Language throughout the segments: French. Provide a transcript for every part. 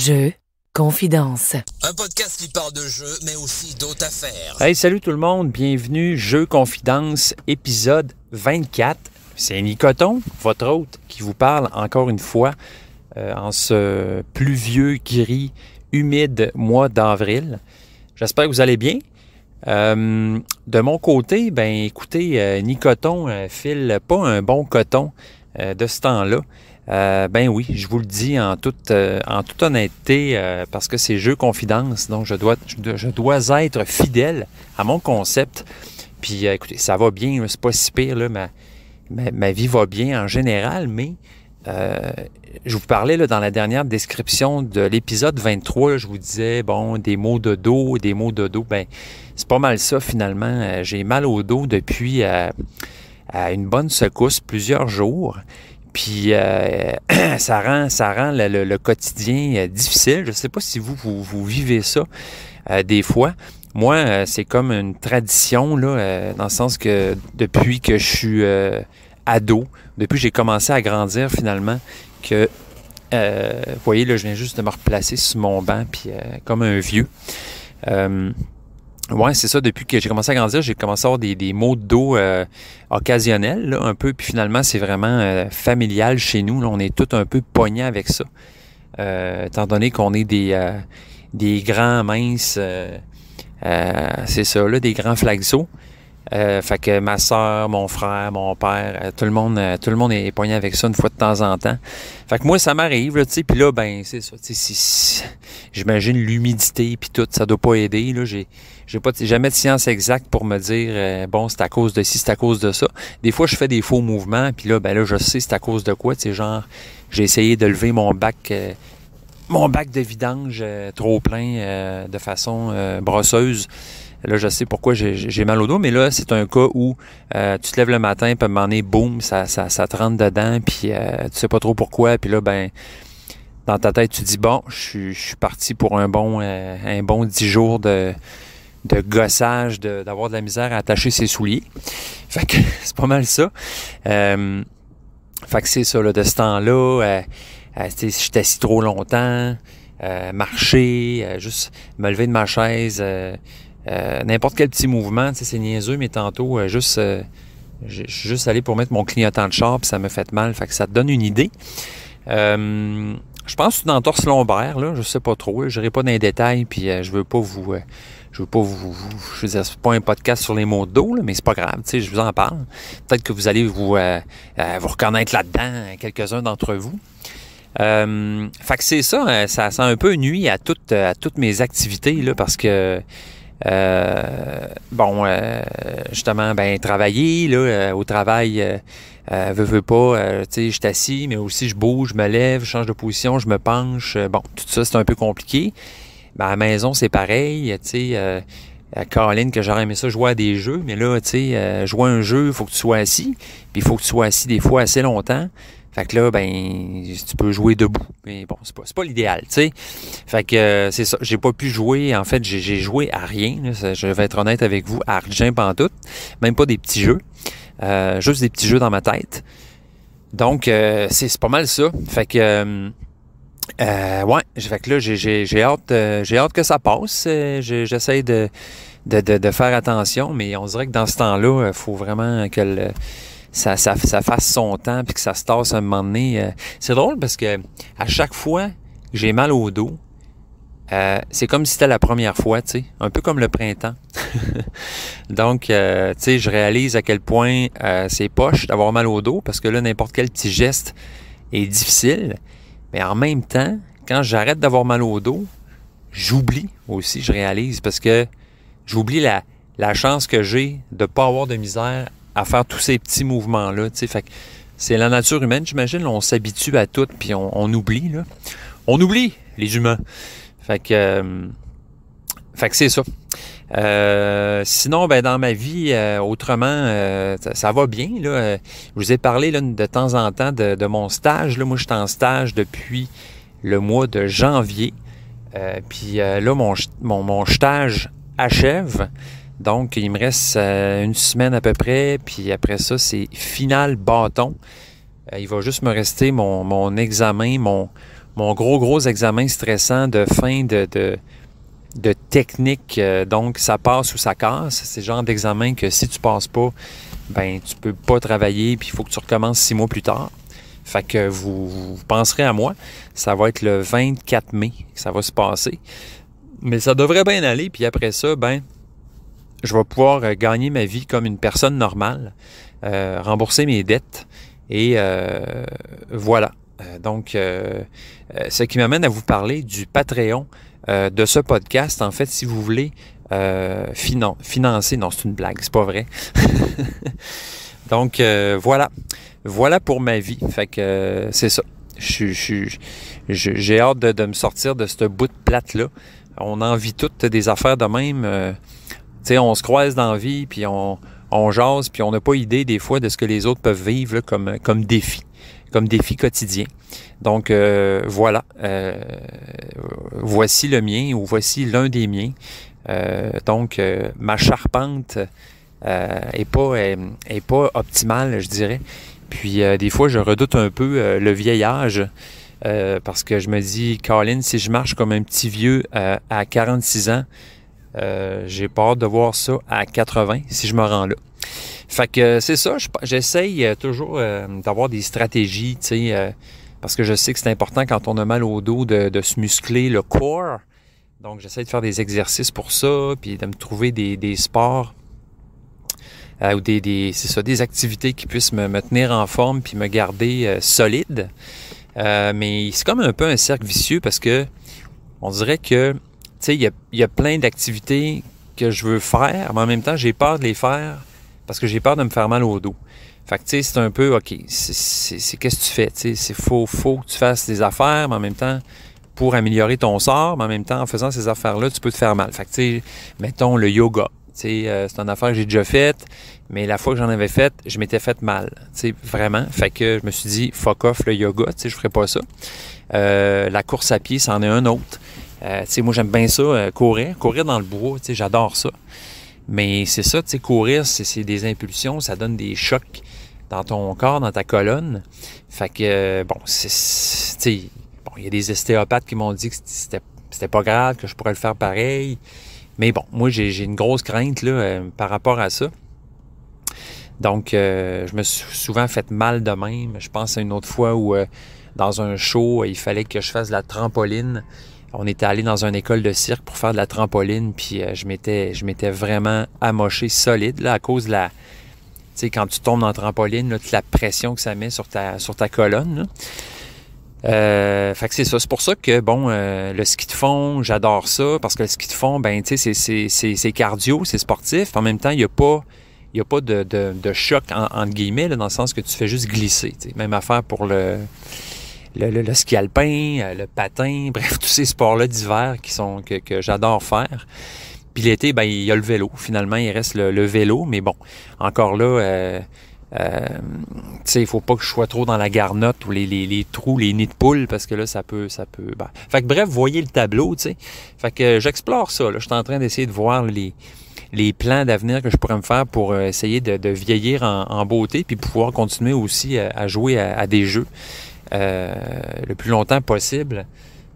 Jeux, confidence. Un podcast qui parle de jeux, mais aussi d'autres affaires. Hey, salut tout le monde, bienvenue, Jeux Confidence, épisode 24. C'est Nicoton, votre hôte, qui vous parle encore une fois en ce pluvieux, gris, humide mois d'avril. J'espère que vous allez bien. De mon côté, écoutez, Nicoton file pas un bon coton de ce temps-là. Oui, je vous le dis en toute honnêteté, parce que c'est Jeux Confidence, donc je dois être fidèle à mon concept. Puis écoutez, ça va bien, c'est pas si pire, là, ma vie va bien en général, mais je vous parlais là, dans la dernière description de l'épisode 23, là, je vous disais, des maux de dos, c'est pas mal ça finalement. J'ai mal au dos depuis une bonne secousse, plusieurs jours. Puis ça rend le quotidien difficile. Je ne sais pas si vous vivez ça des fois. Moi, c'est comme une tradition, là, dans le sens que depuis que je suis ado, depuis que j'ai commencé à grandir finalement, que vous voyez, là, je viens juste de me replacer sur mon banc, puis comme un vieux. Ouais, c'est ça. Depuis que j'ai commencé à grandir, j'ai commencé à avoir des maux de dos occasionnels, là, un peu. Puis finalement, c'est vraiment familial chez nous. Là, on est tous un peu pognés avec ça. Étant donné qu'on est des grands minces, c'est ça, là, des grands flaxos. Fait que ma soeur, mon frère, mon père, tout le monde est pogné avec ça une fois de temps en temps. Fait que moi, ça m'arrive, là, tu sais, puis là, c'est ça, tu sais, j'imagine l'humidité puis tout, ça doit pas aider, là, j'ai jamais de science exacte pour me dire, c'est à cause de ci, c'est à cause de ça. Des fois, je fais des faux mouvements, puis là, je sais c'est à cause de quoi, tu sais, genre, j'ai essayé de lever mon bac de vidange trop plein de façon brosseuse. Là, je sais pourquoi j'ai mal au dos, mais là, c'est un cas où tu te lèves le matin, puis à un moment donné, boum, ça te rentre dedans, puis tu sais pas trop pourquoi, puis là, dans ta tête, tu dis, je suis parti pour un bon 10 jours de gossage, d'avoir de la misère à attacher ses souliers. Fait que c'est pas mal ça. Fait que c'est ça, là, de ce temps-là, si je suis assis trop longtemps, marcher, juste me lever de ma chaise, n'importe quel petit mouvement, tu sais, c'est niaiseux, mais tantôt, je suis juste allé pour mettre mon clignotant de char, puis ça me fait mal, fait que ça te donne une idée. Je pense que c'est une entorse lombaire, là, je sais pas trop, je n'irai pas dans les détails, puis je veux dire, c'est pas un podcast sur les maux de dos, là, mais c'est pas grave, tu sais, je vous en parle. Peut-être que vous allez vous reconnaître là-dedans, quelques-uns d'entre vous. Fait que c'est ça, ça un peu nuit à toutes mes activités, là, parce que justement, travailler, là, au travail, veux pas, tu sais, je suis assis, mais aussi je bouge, je me lève, je change de position, je me penche, tout ça, c'est un peu compliqué. À la maison, c'est pareil, tu sais, Caroline, que j'aurais aimé ça jouer à des jeux, mais là, tu sais, jouer à un jeu, il faut que tu sois assis, puis il faut que tu sois assis des fois assez longtemps. Fait que là, tu peux jouer debout. Mais bon, c'est pas l'idéal, tu sais. Fait que c'est ça. J'ai pas pu jouer. En fait, j'ai joué à rien. Là, je vais être honnête avec vous, à rien pantoute. Même pas des petits jeux. Juste des petits jeux dans ma tête. Donc, c'est pas mal ça. Fait que fait que là, j'ai hâte que ça passe. J'essaie de faire attention, mais on dirait que dans ce temps-là, il faut vraiment que ça fasse son temps puis que ça se tasse un moment donné. C'est drôle parce que à chaque fois que j'ai mal au dos, c'est comme si c'était la première fois, tu sais, un peu comme le printemps. Donc, tu sais, je réalise à quel point c'est poche d'avoir mal au dos parce que là, n'importe quel petit geste est difficile. Mais en même temps, quand j'arrête d'avoir mal au dos, j'oublie aussi, je réalise, parce que j'oublie la chance que j'ai de ne pas avoir de misère à faire tous ces petits mouvements-là, tu sais. Fait que c'est la nature humaine, j'imagine. Là, on s'habitue à tout, puis on oublie, là. On oublie, les humains. Fait que c'est ça. Sinon, dans ma vie, autrement, ça va bien, là. Je vous ai parlé là, de temps en temps de mon stage. Là. Moi, je suis en stage depuis le mois de janvier. Puis là, mon stage achève. Donc, il me reste une semaine à peu près, puis après ça, c'est final bâton. Il va juste me rester mon examen, mon gros examen stressant de fin de technique. Donc, ça passe ou ça casse. C'est le genre d'examen que si tu passes pas, ben tu peux pas travailler, puis il faut que tu recommences 6 mois plus tard. Fait que vous penserez à moi. Ça va être le 24 mai que ça va se passer. Mais ça devrait bien aller. Puis après ça, ben je vais pouvoir gagner ma vie comme une personne normale, rembourser mes dettes. Et voilà. Donc, ce qui m'amène à vous parler du Patreon de ce podcast. En fait, si vous voulez financer... Non, c'est une blague, c'est pas vrai. Donc, voilà. Voilà pour ma vie. Fait que c'est ça. J'ai hâte de me sortir de ce bout de plate-là. On en vit toutes des affaires de même. Tu sais, on se croise dans la vie, puis on jase, puis on n'a pas idée des fois de ce que les autres peuvent vivre là, comme défi quotidien. Donc, voilà. Voici le mien, ou voici l'un des miens. Donc, ma charpente est pas optimale, je dirais. Puis, des fois, je redoute un peu le vieillage, parce que je me dis, Colin, si je marche comme un petit vieux à 46 ans, j'ai peur de voir ça à 80 si je me rends là. Fait que c'est ça, j'essaye toujours d'avoir des stratégies, tu sais, parce que je sais que c'est important quand on a mal au dos de se muscler le corps. Donc, j'essaie de faire des exercices pour ça, puis de me trouver des sports ou des activités qui puissent me tenir en forme puis me garder solide. Mais c'est comme un peu un cercle vicieux parce que on dirait que, tu sais, il y a plein d'activités que je veux faire, mais en même temps, j'ai peur de les faire parce que j'ai peur de me faire mal au dos. Fait que, tu sais, c'est un peu, OK, c'est qu'est-ce que tu fais? Tu sais, c'est faut que tu fasses des affaires, mais en même temps, pour améliorer ton sort, mais en même temps, en faisant ces affaires-là, tu peux te faire mal. Fait que, tu sais, mettons le yoga. Tu sais, c'est une affaire que j'ai déjà faite, mais la fois que j'en avais faite, je m'étais fait mal. Tu sais, vraiment. Fait que je me suis dit, fuck off le yoga, tu sais, je ferai pas ça. La course à pied, c'en est un autre. Tu sais, moi, j'aime bien ça, courir dans le bois, tu sais, j'adore ça. Mais c'est ça, tu sais, courir, c'est des impulsions, ça donne des chocs dans ton corps, dans ta colonne. Fait que, bon, tu sais, bon, il y a des ostéopathes qui m'ont dit que c'était pas grave, que je pourrais le faire pareil. Mais bon, moi, j'ai une grosse crainte là, par rapport à ça. Donc, je me suis souvent fait mal de même. Je pense à une autre fois où, dans un show, il fallait que je fasse de la trampoline. On était allé dans une école de cirque pour faire de la trampoline, puis je m'étais vraiment amoché solide là, à cause de la... Tu sais, quand tu tombes dans la trampoline, là, toute la pression que ça met sur ta colonne, là. Fait que c'est ça. C'est pour ça que, bon, le ski de fond, j'adore ça, parce que le ski de fond, ben, tu sais, c'est cardio, c'est sportif. En même temps, il n'y a pas de choc, entre guillemets, là, dans le sens que tu fais juste glisser. T'sais. Même affaire pour le ski alpin, le patin, bref, tous ces sports-là d'hiver que j'adore faire. Puis l'été, ben, il y a le vélo. Finalement, il reste le vélo, mais bon, encore là... tu sais, il faut pas que je sois trop dans la garnotte ou les trous, les nids de poules, parce que là, ça peut... Ben. Fait que bref, voyez le tableau, tu sais. Fait que j'explore ça, là. Je suis en train d'essayer de voir les plans d'avenir que je pourrais me faire pour essayer de vieillir en beauté, puis pouvoir continuer aussi à jouer à des jeux le plus longtemps possible.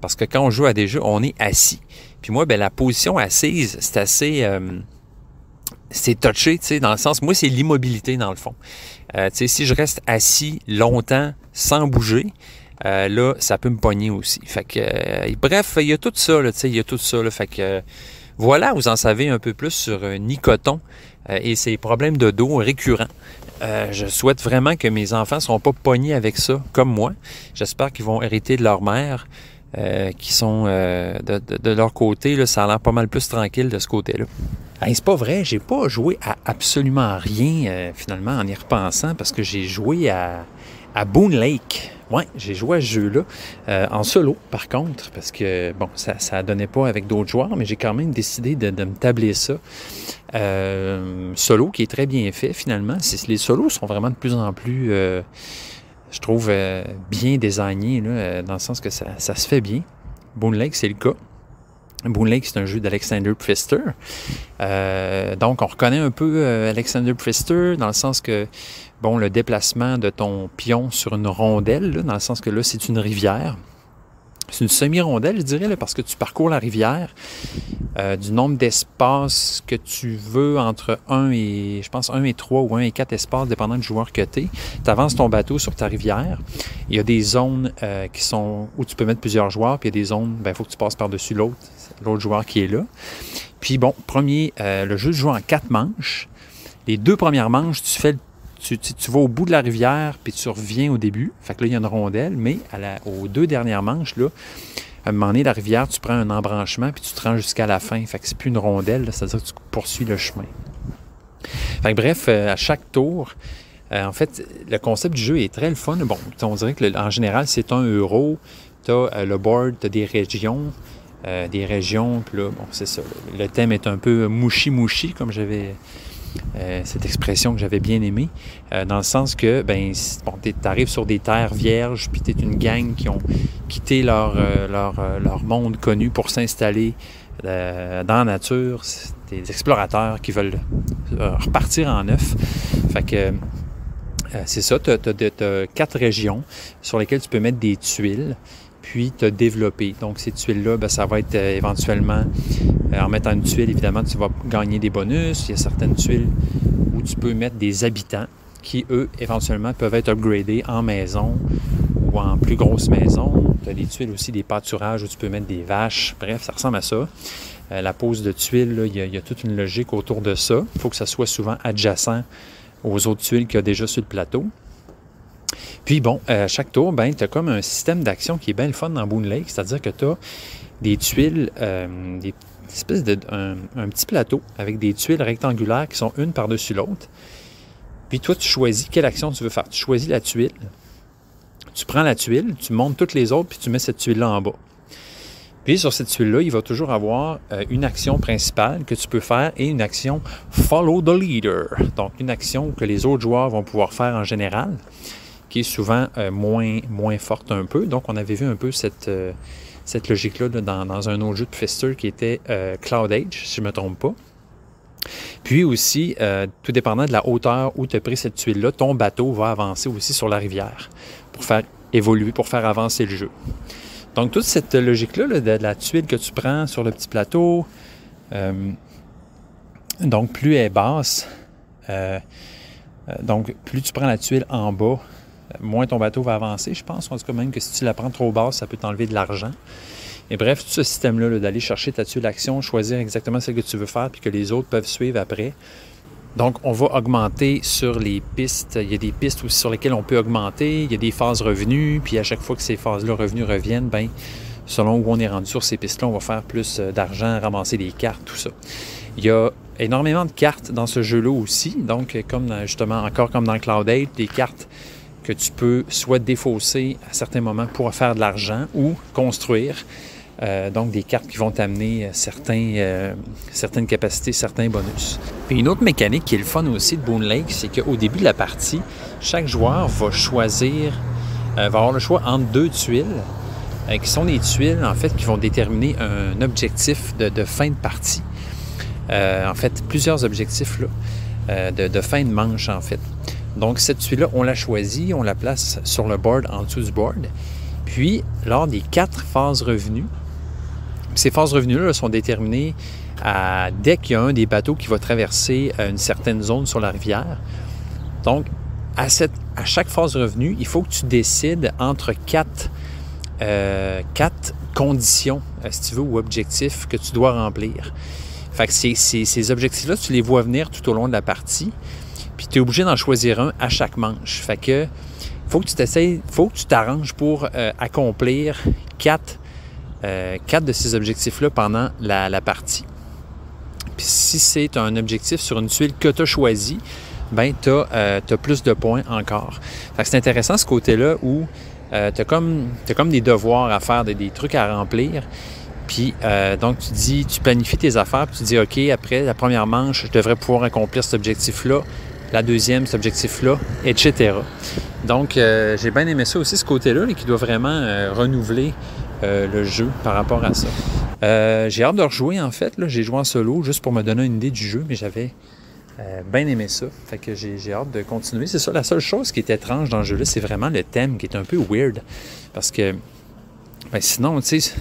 Parce que quand on joue à des jeux, on est assis. Puis moi, ben la position assise, c'est assez... c'est touché, tu sais, dans le sens... Moi, c'est l'immobilité, dans le fond. Tu sais, si je reste assis longtemps sans bouger, là, ça peut me pogner aussi. Fait que... bref, il y a tout ça, là, tu sais, il y a tout ça, là. Fait que... voilà, vous en savez un peu plus sur Nicoton et ses problèmes de dos récurrents. Je souhaite vraiment que mes enfants ne sont pas pognés avec ça, comme moi. J'espère qu'ils vont hériter de leur mère, qui sont de leur côté. Là, ça a l'air pas mal plus tranquille de ce côté-là. Hey, c'est pas vrai, j'ai pas joué à absolument rien, finalement, en y repensant, parce que j'ai joué à Boone Lake. Ouais, j'ai joué à ce jeu-là, en solo, par contre, parce que, bon, ça donnait pas avec d'autres joueurs, mais j'ai quand même décidé de me tabler ça. Solo, qui est très bien fait, finalement. Les solos sont vraiment de plus en plus, je trouve, bien désignés, là, dans le sens que ça se fait bien. Boone Lake, c'est le cas. Boone Lake, c'est un jeu d'Alexander Pfister. Donc, on reconnaît un peu Alexander Pfister dans le sens que, bon, le déplacement de ton pion sur une rondelle, là, dans le sens que là, c'est une rivière. C'est une semi-rondelle, je dirais, là, parce que tu parcours la rivière du nombre d'espaces que tu veux entre 1 et 3 ou 1 et 4 espaces, dépendant du joueur que tu es. Tu avances ton bateau sur ta rivière. Il y a des zones qui sont où tu peux mettre plusieurs joueurs, puis il y a des zones, il faut que tu passes par-dessus l'autre joueur qui est là. Puis bon, le jeu se joue en 4 manches. Les 2 premières manches, tu vas au bout de la rivière, puis tu reviens au début. Fait que là, il y a une rondelle, mais aux 2 dernières manches, là, à un moment donné, la rivière, tu prends un embranchement, puis tu te rends jusqu'à la fin. Fait que c'est plus une rondelle, là, c'est-à-dire que tu poursuis le chemin. Fait que bref, à chaque tour, en fait, le concept du jeu est très le fun. Bon, on dirait que en général, c'est 1 euro. Tu as le board, tu as des régions, puis là, bon, c'est ça. Le thème est un peu mouchi-mouchi, comme j'avais... cette expression que j'avais bien aimée, dans le sens que tu arrives sur des terres vierges, puis tu es une gang qui ont quitté leur monde connu pour s'installer dans la nature. C'est des explorateurs qui veulent repartir en neuf. Fait que c'est ça, tu as 4 régions sur lesquelles tu peux mettre des tuiles, puis te développer. Donc, ces tuiles-là, ça va être éventuellement, en mettant une tuile, évidemment, tu vas gagner des bonus. Il y a certaines tuiles où tu peux mettre des habitants qui, eux, éventuellement, peuvent être upgradés en maison ou en plus grosse maison. Tu as des tuiles aussi, des pâturages où tu peux mettre des vaches. Bref, ça ressemble à ça. La pose de tuiles, là, il y a toute une logique autour de ça. Il faut que ça soit souvent adjacent aux autres tuiles qu'il y a déjà sur le plateau. Puis bon, chaque tour, tu as comme un système d'action qui est bien le fun dans Boon Lake, c'est-à-dire que tu as des tuiles, des espèces un petit plateau avec des tuiles rectangulaires qui sont une par-dessus l'autre. Puis toi, tu choisis quelle action tu veux faire. Tu choisis la tuile, tu prends la tuile, tu montes toutes les autres, puis tu mets cette tuile-là en bas. Puis sur cette tuile-là, il va toujours avoir une action principale que tu peux faire et une action « Follow the leader ». Donc, une action que les autres joueurs vont pouvoir faire en général, qui est souvent moins forte un peu. Donc, on avait vu un peu cette logique-là dans un autre jeu de Pfister qui était Cloud Age, si je ne me trompe pas. Puis aussi, tout dépendant de la hauteur où tu as pris cette tuile-là, ton bateau va avancer aussi sur la rivière pour faire évoluer, pour faire avancer le jeu. Donc, toute cette logique-là de la tuile que tu prends sur le petit plateau, donc plus elle est basse, donc plus tu prends la tuile en bas, moins ton bateau va avancer, je pense. En tout cas, même que si tu la prends trop basse, ça peut t'enlever de l'argent. Et bref, tout ce système-là, d'aller chercher ta tuile d'action, choisir exactement ce que tu veux faire, puis que les autres peuvent suivre après. Donc, on va augmenter sur les pistes. Il y a des pistes aussi sur lesquelles on peut augmenter. Il y a des phases revenus. Puis à chaque fois que ces phases-là revenus reviennent, selon où on est rendu sur ces pistes-là, on va faire plus d'argent, ramasser des cartes, tout ça. Il y a énormément de cartes dans ce jeu-là aussi. Donc, encore comme dans Cloud Age, des cartes que tu peux soit défausser à certains moments pour faire de l'argent ou construire. Donc, des cartes qui vont t'amener certaines capacités, certains bonus. Puis une autre mécanique qui est le fun aussi de Boon Lake, c'est qu'au début de la partie, chaque joueur va avoir le choix entre 2 tuiles, qui sont des tuiles, en fait, qui vont déterminer un objectif de fin de partie. En fait, plusieurs objectifs là, de fin de manche, en fait. Donc, cette tuile-là, on la choisit, on la place sur le board, en dessous du board. Puis, lors des 4 phases revenues, ces phases revenues-là sont déterminées dès qu'il y a un des bateaux qui va traverser une certaine zone sur la rivière. Donc, à chaque phase revenue, il faut que tu décides entre 4 conditions, si tu veux, ou objectifs que tu dois remplir. Fait que ces objectifs-là, tu les vois venir tout au long de la partie, puis tu es obligé d'en choisir un à chaque manche. Fait que faut que tu t'arranges pour accomplir 4 de ces objectifs-là pendant la partie. Puis si c'est un objectif sur une tuile que tu as choisi, tu as plus de points encore. Fait que c'est intéressant ce côté-là où tu as comme des devoirs à faire, des trucs à remplir. Puis donc tu planifies tes affaires, puis tu dis OK, après la première manche, je devrais pouvoir accomplir cet objectif-là, la deuxième, cet objectif-là, etc. Donc j'ai bien aimé ça aussi, ce côté-là, qui doit vraiment renouveler le jeu par rapport à ça. J'ai hâte de rejouer en fait. Là. J'ai joué en solo juste pour me donner une idée du jeu, mais j'avais bien aimé ça. Fait que j'ai hâte de continuer. C'est ça, la seule chose qui est étrange dans le jeu-là, c'est vraiment le thème qui est un peu weird. Parce que Ben sinon, tu sais,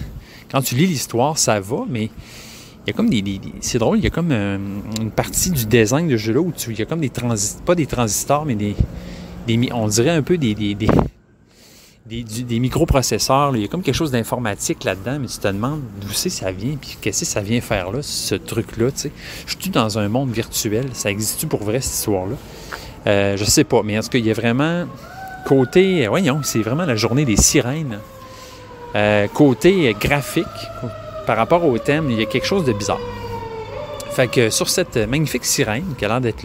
quand tu lis l'histoire, ça va, mais il y a comme c'est drôle, il y a comme une partie du design de ce jeu-là où il y a comme pas des transistors, mais on dirait un peu des microprocesseurs. Là. Il y a comme quelque chose d'informatique là-dedans, mais tu te demandes d'où ça vient, puis qu'est-ce que ça vient faire là, ce truc-là, tu sais. Je suis dans un monde virtuel, ça existe-tu pour vrai, cette histoire-là? Je sais pas, mais en tout cas, il y a vraiment côté, voyons, c'est vraiment la journée des sirènes. Côté graphique, par rapport au thème, il y a quelque chose de bizarre. Fait que sur cette magnifique sirène, qui a l'air d'être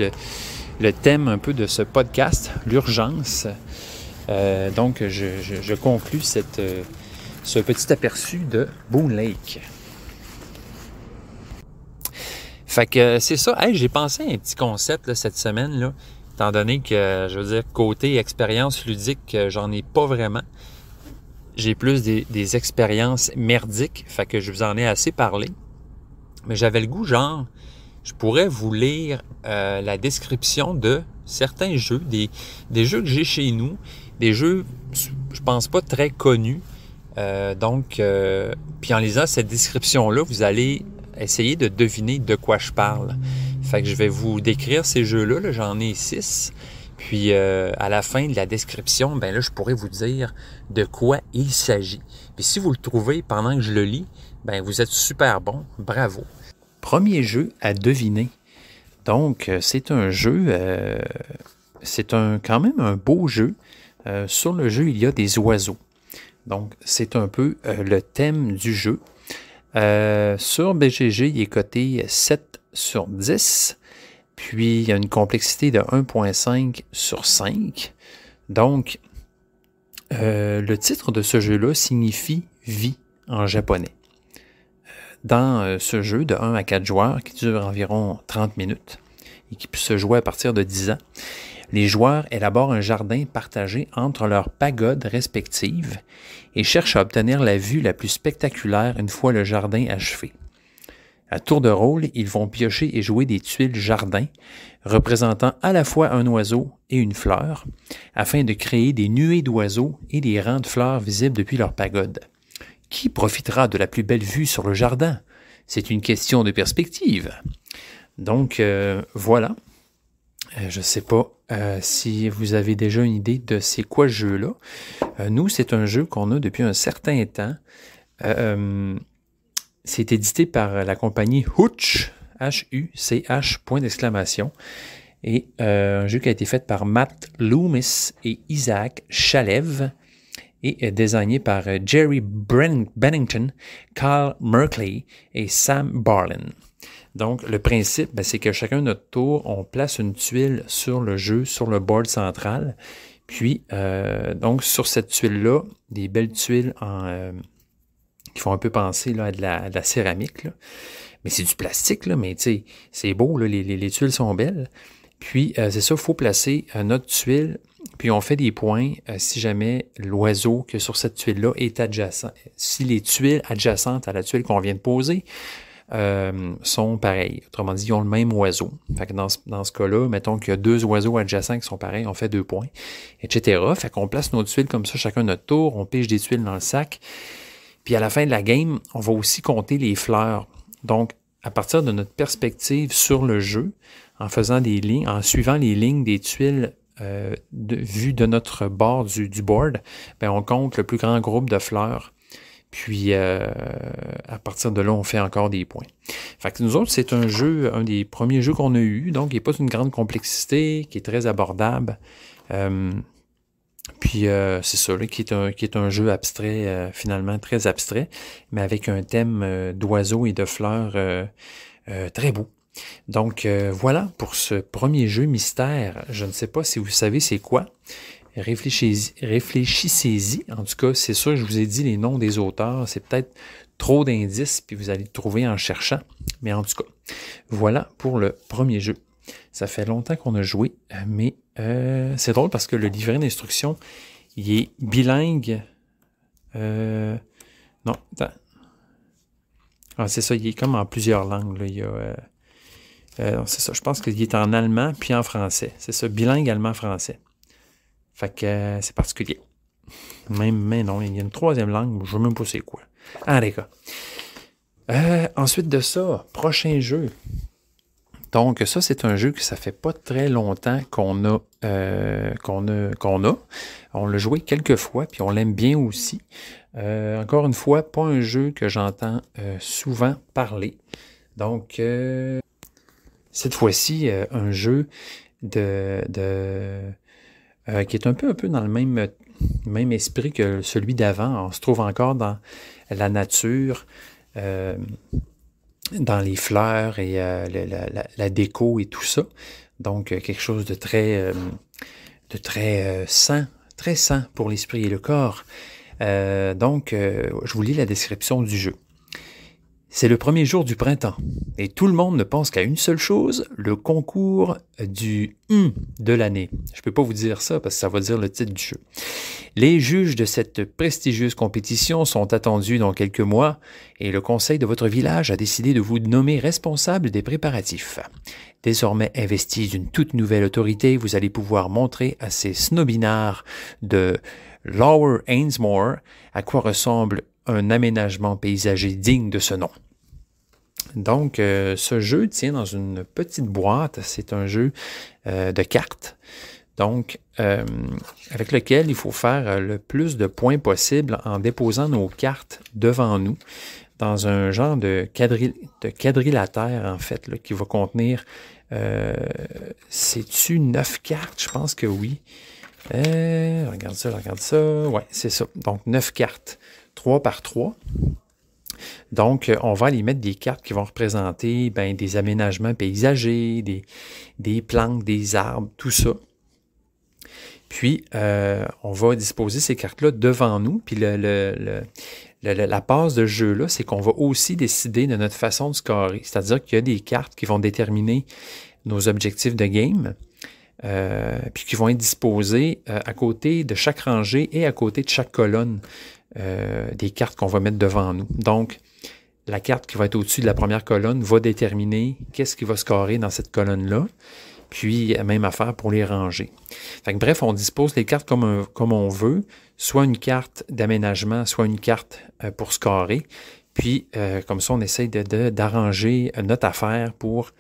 le thème un peu de ce podcast, l'urgence, donc je conclus ce petit aperçu de Boone Lake. Fait que c'est ça. Hey, j'ai pensé à un petit concept là, cette semaine, là, étant donné que, je veux dire, côté expérience ludique, j'en ai pas vraiment. J'ai plus des expériences merdiques, fait que je vous en ai assez parlé. Mais j'avais le goût, genre, je pourrais vous lire la description de certains jeux, des jeux que j'ai chez nous, des jeux, je pense pas très connus. Puis en lisant cette description-là, vous allez essayer de deviner de quoi je parle. Fait que je vais vous décrire ces jeux-là, là, j'en ai 6. Puis à la fin de la description, ben là, je pourrais vous dire de quoi il s'agit. Puis si vous le trouvez pendant que je le lis, ben vous êtes super bon, bravo. Premier jeu à deviner. Donc, c'est un jeu, quand même un beau jeu. Sur le jeu, il y a des oiseaux. Donc, c'est un peu le thème du jeu. Sur BGG, il est coté 7 sur 10. Puis, il y a une complexité de 1.5 sur 5. Donc, le titre de ce jeu-là signifie « vie » en japonais. Dans ce jeu de 1 à 4 joueurs, qui dure environ 30 minutes et qui peut se jouer à partir de 10 ans, les joueurs élaborent un jardin partagé entre leurs pagodes respectives et cherchent à obtenir la vue la plus spectaculaire une fois le jardin achevé. À tour de rôle, ils vont piocher et jouer des tuiles jardin, représentant à la fois un oiseau et une fleur, afin de créer des nuées d'oiseaux et des rangs de fleurs visibles depuis leur pagode. Qui profitera de la plus belle vue sur le jardin? C'est une question de perspective. Donc, voilà. Je ne sais pas si vous avez déjà une idée de c'est quoi ce jeu-là. Nous, c'est un jeu qu'on a depuis un certain temps. C'est édité par la compagnie Huch, H-U-C-H, point d'exclamation. Et un jeu qui a été fait par Matt Loomis et Isaac Shalev et désigné par Jerry Bennington, Kyle Merkley et Sam Barlin. Donc, le principe, c'est que chacun de notre tour, on place une tuile sur le jeu, sur le board central. Puis, donc, sur cette tuile-là, des belles tuiles qui font un peu penser là, à de la céramique. Là. Mais c'est du plastique, là, mais tu sais, c'est beau, là, les tuiles sont belles. Puis, c'est ça, il faut placer notre tuile, puis on fait des points si jamais l'oiseau que sur cette tuile-là est adjacent. Si les tuiles adjacentes à la tuile qu'on vient de poser sont pareilles. Autrement dit, ils ont le même oiseau. Fait que dans ce cas-là, mettons qu'il y a 2 oiseaux adjacents qui sont pareils, on fait 2 points, etc. Fait qu'on place nos tuiles comme ça, chacun notre tour, on pige des tuiles dans le sac. Puis à la fin de la game, on va aussi compter les fleurs. Donc, à partir de notre perspective sur le jeu, en faisant des lignes, en suivant les lignes des tuiles vues de notre bord du board, ben on compte le plus grand groupe de fleurs. Puis, à partir de là, on fait encore des points. Fait que nous autres, c'est un jeu, un des premiers jeux qu'on a eu, donc il n'est pas d'une grande complexité, qui est très abordable. Puis, c'est ça, là, qui est un jeu abstrait, finalement très abstrait, mais avec un thème d'oiseaux et de fleurs très beau. Donc, voilà pour ce premier jeu mystère. Je ne sais pas si vous savez c'est quoi. Réfléchissez-y. En tout cas, c'est sûr, je vous ai dit les noms des auteurs. C'est peut-être trop d'indices, puis vous allez le trouver en cherchant. Mais en tout cas, voilà pour le premier jeu. Ça fait longtemps qu'on a joué, mais c'est drôle parce que le livret d'instruction, il est bilingue. Non, attends. Ah, c'est ça, il est comme en plusieurs langues. Là. Il y a, c'est ça, je pense qu'il est en allemand puis en français. C'est ça, bilingue allemand-français. Fait que c'est particulier. Mais non, il y a une troisième langue, je ne sais même pas c'est quoi. Ah, d'accord. Ensuite de ça, prochain jeu. Donc, ça, c'est un jeu que ça fait pas très longtemps qu'on a. On l'a joué quelques fois, puis on l'aime bien aussi. Encore une fois, pas un jeu que j'entends souvent parler. Donc, cette fois-ci, un jeu qui est un peu dans le même esprit que celui d'avant. On se trouve encore dans la nature, dans les fleurs et la déco et tout ça. Donc, quelque chose de très sain, très sain pour l'esprit et le corps. Donc, je vous lis la description du jeu. C'est le premier jour du printemps et tout le monde ne pense qu'à une seule chose, le concours du de l'année. Je ne peux pas vous dire ça parce que ça va dire le titre du jeu. Les juges de cette prestigieuse compétition sont attendus dans quelques mois et le conseil de votre village a décidé de vous nommer responsable des préparatifs. Désormais investi d'une toute nouvelle autorité, vous allez pouvoir montrer à ces snobinards de Lower Ainsmore à quoi ressemble un aménagement paysager digne de ce nom. Donc, ce jeu tient dans une petite boîte. C'est un jeu de cartes. Donc, avec lequel il faut faire le plus de points possible en déposant nos cartes devant nous dans un genre de quadrilatère, en fait, là, qui va contenir, c'est-tu 9 cartes? Je pense que oui. Regarde ça. Ouais, c'est ça. Donc, 9 cartes. 3 par 3. Donc, on va aller mettre des cartes qui vont représenter des aménagements paysagers, des plantes, des arbres, tout ça. Puis, on va disposer ces cartes-là devant nous. Puis, la base de jeu-là, c'est qu'on va aussi décider de notre façon de scorer. C'est-à-dire qu'il y a des cartes qui vont déterminer nos objectifs de game, puis qui vont être disposées à côté de chaque rangée et à côté de chaque colonne des cartes qu'on va mettre devant nous. Donc, la carte qui va être au-dessus de la première colonne va déterminer qu'est-ce qui va scorer dans cette colonne-là. Puis, même affaire pour les ranger. Fait que, bref, on dispose les cartes comme on veut, soit une carte d'aménagement, soit une carte pour scorer. Puis, comme ça, on essaye d'arranger notre affaire pour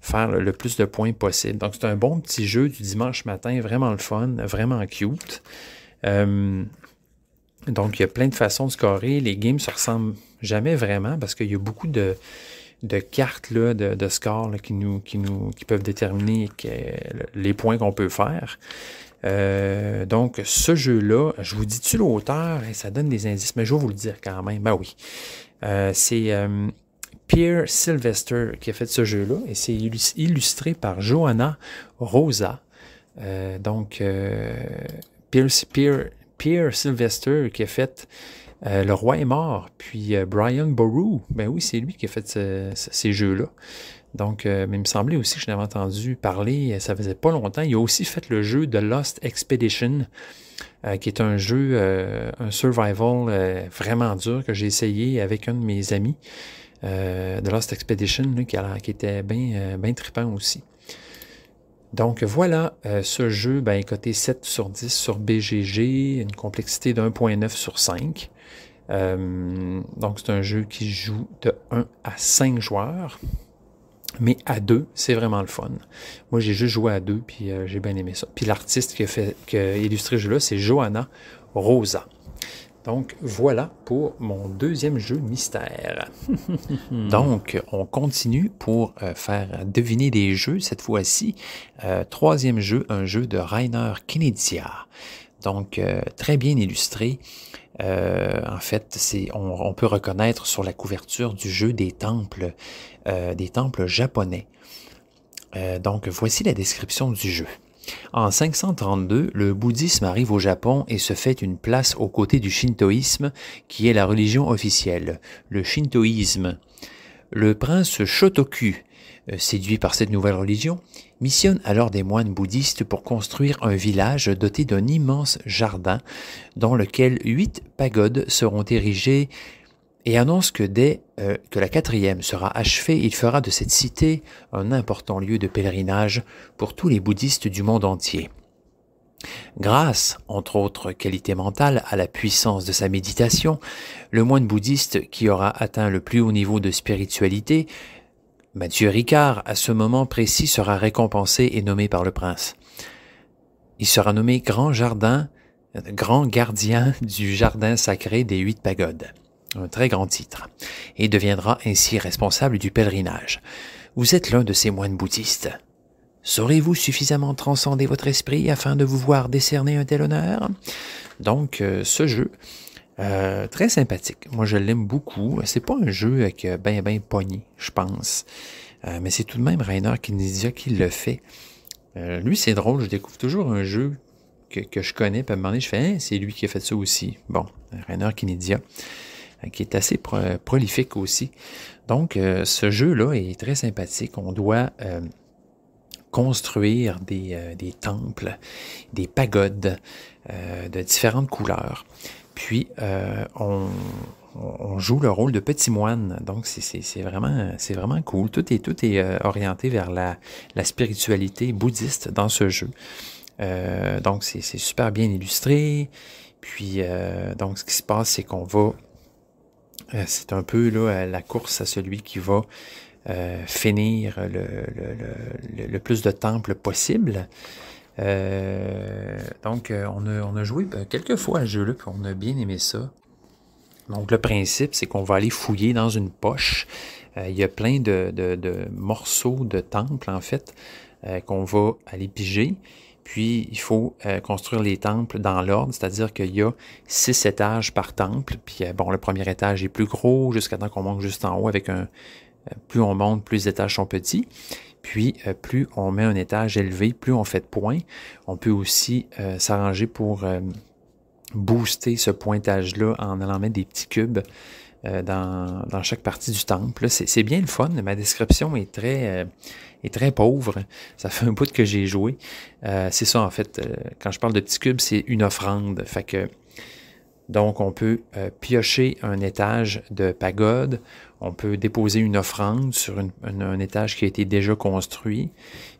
faire le plus de points possible. Donc, c'est un bon petit jeu du dimanche matin, vraiment le fun, vraiment cute. Donc, il y a plein de façons de scorer. Les games ne se ressemblent jamais vraiment parce qu'il y a beaucoup de cartes là, de score là, qui peuvent déterminer les points qu'on peut faire. Donc, ce jeu-là, je vous dis-tu l'auteur? Ça donne des indices, mais je vais vous le dire quand même. Ben oui. C'est Pierre Sylvester qui a fait ce jeu-là et c'est illustré par Johanna Rosa. Donc, Pierre Sylvester qui a fait Le Roi est mort, puis Brian Boru, ben oui, c'est lui qui a fait ces jeux-là. Donc, mais il me semblait aussi que je n'avais entendu parler, ça faisait pas longtemps. Il a aussi fait le jeu The Lost Expedition, qui est un jeu, un survival vraiment dur que j'ai essayé avec un de mes amis. The Lost Expedition, là, qui était bien trippant aussi. Donc voilà, ce jeu, coté 7 sur 10 sur BGG, une complexité de 1.9 sur 5. Donc c'est un jeu qui joue de 1 à 5 joueurs, mais à 2, c'est vraiment le fun. Moi, j'ai juste joué à 2, puis j'ai bien aimé ça. Puis l'artiste qui a illustré ce jeu-là, c'est Johanna Rosa. Donc, voilà pour mon deuxième jeu mystère. Donc, on continue pour faire deviner des jeux. Cette fois-ci, troisième jeu, un jeu de Rainer Knizia. Donc, très bien illustré. En fait, on peut reconnaître sur la couverture du jeu des temples japonais. Donc, voici la description du jeu. En 532, le bouddhisme arrive au Japon et se fait une place aux côtés du shintoïsme, qui est la religion officielle, le shintoïsme. Le prince Shotoku, séduit par cette nouvelle religion, missionne alors des moines bouddhistes pour construire un village doté d'un immense jardin dans lequel 8 pagodes seront érigées et annonce que dès que la 4e sera achevée, il fera de cette cité un important lieu de pèlerinage pour tous les bouddhistes du monde entier. Grâce, entre autres qualités mentales, à la puissance de sa méditation, le moine bouddhiste qui aura atteint le plus haut niveau de spiritualité, Mathieu Ricard, à ce moment précis, sera récompensé et nommé par le prince. Il sera nommé grand gardien du jardin sacré des 8 pagodes, un très grand titre, et deviendra ainsi responsable du pèlerinage. Vous êtes l'un de ces moines bouddhistes. Saurez-vous suffisamment transcender votre esprit afin de vous voir décerner un tel honneur? Donc, ce jeu, très sympathique. Moi, je l'aime beaucoup. C'est pas un jeu avec ben pogné, je pense. Mais c'est tout de même Rainer Knizia qui le fait. Lui, c'est drôle. Je découvre toujours un jeu que je connais. Puis à un moment donné, je fais hein, c'est lui qui a fait ça aussi. Bon, Rainer Knizia, qui est assez prolifique aussi. Donc, ce jeu-là est très sympathique. On doit construire des temples, des pagodes de différentes couleurs. Puis, on joue le rôle de petit moine. Donc, c'est vraiment cool. Tout est orienté vers la spiritualité bouddhiste dans ce jeu. Donc, c'est super bien illustré. Puis, donc, ce qui se passe, c'est qu'on va... c'est un peu là, la course à celui qui va finir le plus de temples possible. Donc, on a joué quelques fois à ce jeu-là, puis on a bien aimé ça. Donc, le principe, c'est qu'on va aller fouiller dans une poche. Il y a plein de morceaux de temples, en fait, qu'on va aller piger. Puis, il faut construire les temples dans l'ordre, c'est-à-dire qu'il y a 6 étages par temple. Puis, bon, le premier étage est plus gros, jusqu'à temps qu'on monte juste en haut avec plus on monte, plus les étages sont petits. Puis, plus on met un étage élevé, plus on fait de points. On peut aussi s'arranger pour booster ce pointage-là en allant mettre des petits cubes dans chaque partie du temple. C'est bien le fun. Ma description est très pauvre. Ça fait un bout que j'ai joué. C'est ça, en fait. Quand je parle de petits cubes, c'est une offrande. Fait que, donc, on peut piocher un étage de pagode. On peut déposer une offrande sur un étage qui a été déjà construit.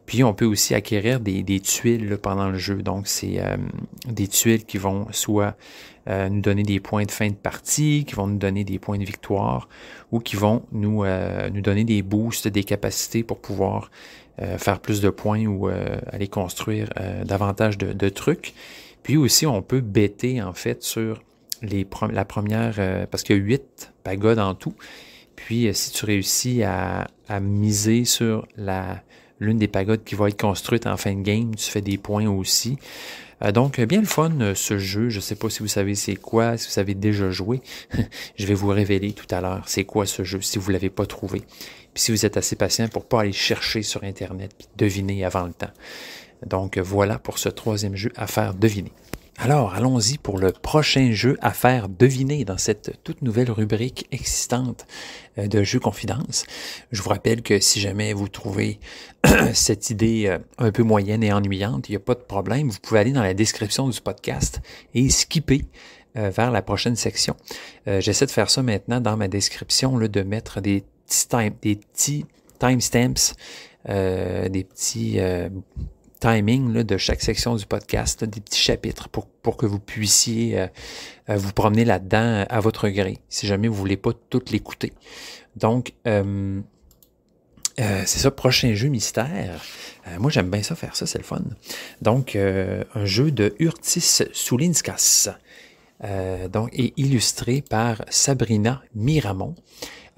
Puis, on peut aussi acquérir des tuiles là, pendant le jeu. Donc, c'est des tuiles qui vont soit nous donner des points de fin de partie, qui vont nous donner des points de victoire, ou qui vont nous donner des boosts, des capacités pour pouvoir faire plus de points ou aller construire davantage de trucs. Puis aussi, on peut bêter, en fait, sur la première, parce qu'il y a 8 pagodes en tout. Puis, si tu réussis à miser sur l'une des pagodes qui va être construite en fin de game, tu fais des points aussi. Donc, bien le fun, ce jeu. Je ne sais pas si vous savez c'est quoi, si vous avez déjà joué. Je vais vous révéler tout à l'heure c'est quoi ce jeu, si vous ne l'avez pas trouvé. Puis, si vous êtes assez patient pour ne pas aller chercher sur Internet et deviner avant le temps. Donc, voilà pour ce 3e jeu à faire deviner. Alors, allons-y pour le prochain jeu à faire deviner dans cette toute nouvelle rubrique existante de Jeux Confidence. Je vous rappelle que si jamais vous trouvez cette idée un peu moyenne et ennuyante, il n'y a pas de problème. Vous pouvez aller dans la description du podcast et skipper vers la prochaine section. J'essaie de faire ça maintenant dans ma description, là, de mettre des petits timestamps, des petits... timing là, de chaque section du podcast, là, des petits chapitres pour que vous puissiez vous promener là-dedans à votre gré, si jamais vous ne voulez pas tout l'écouter. Donc, c'est ça, prochain jeu mystère. Moi, j'aime bien ça, faire ça, c'est le fun. Donc, un jeu de Urtis Soulinskas, donc, et illustré par Sabrina Miramont.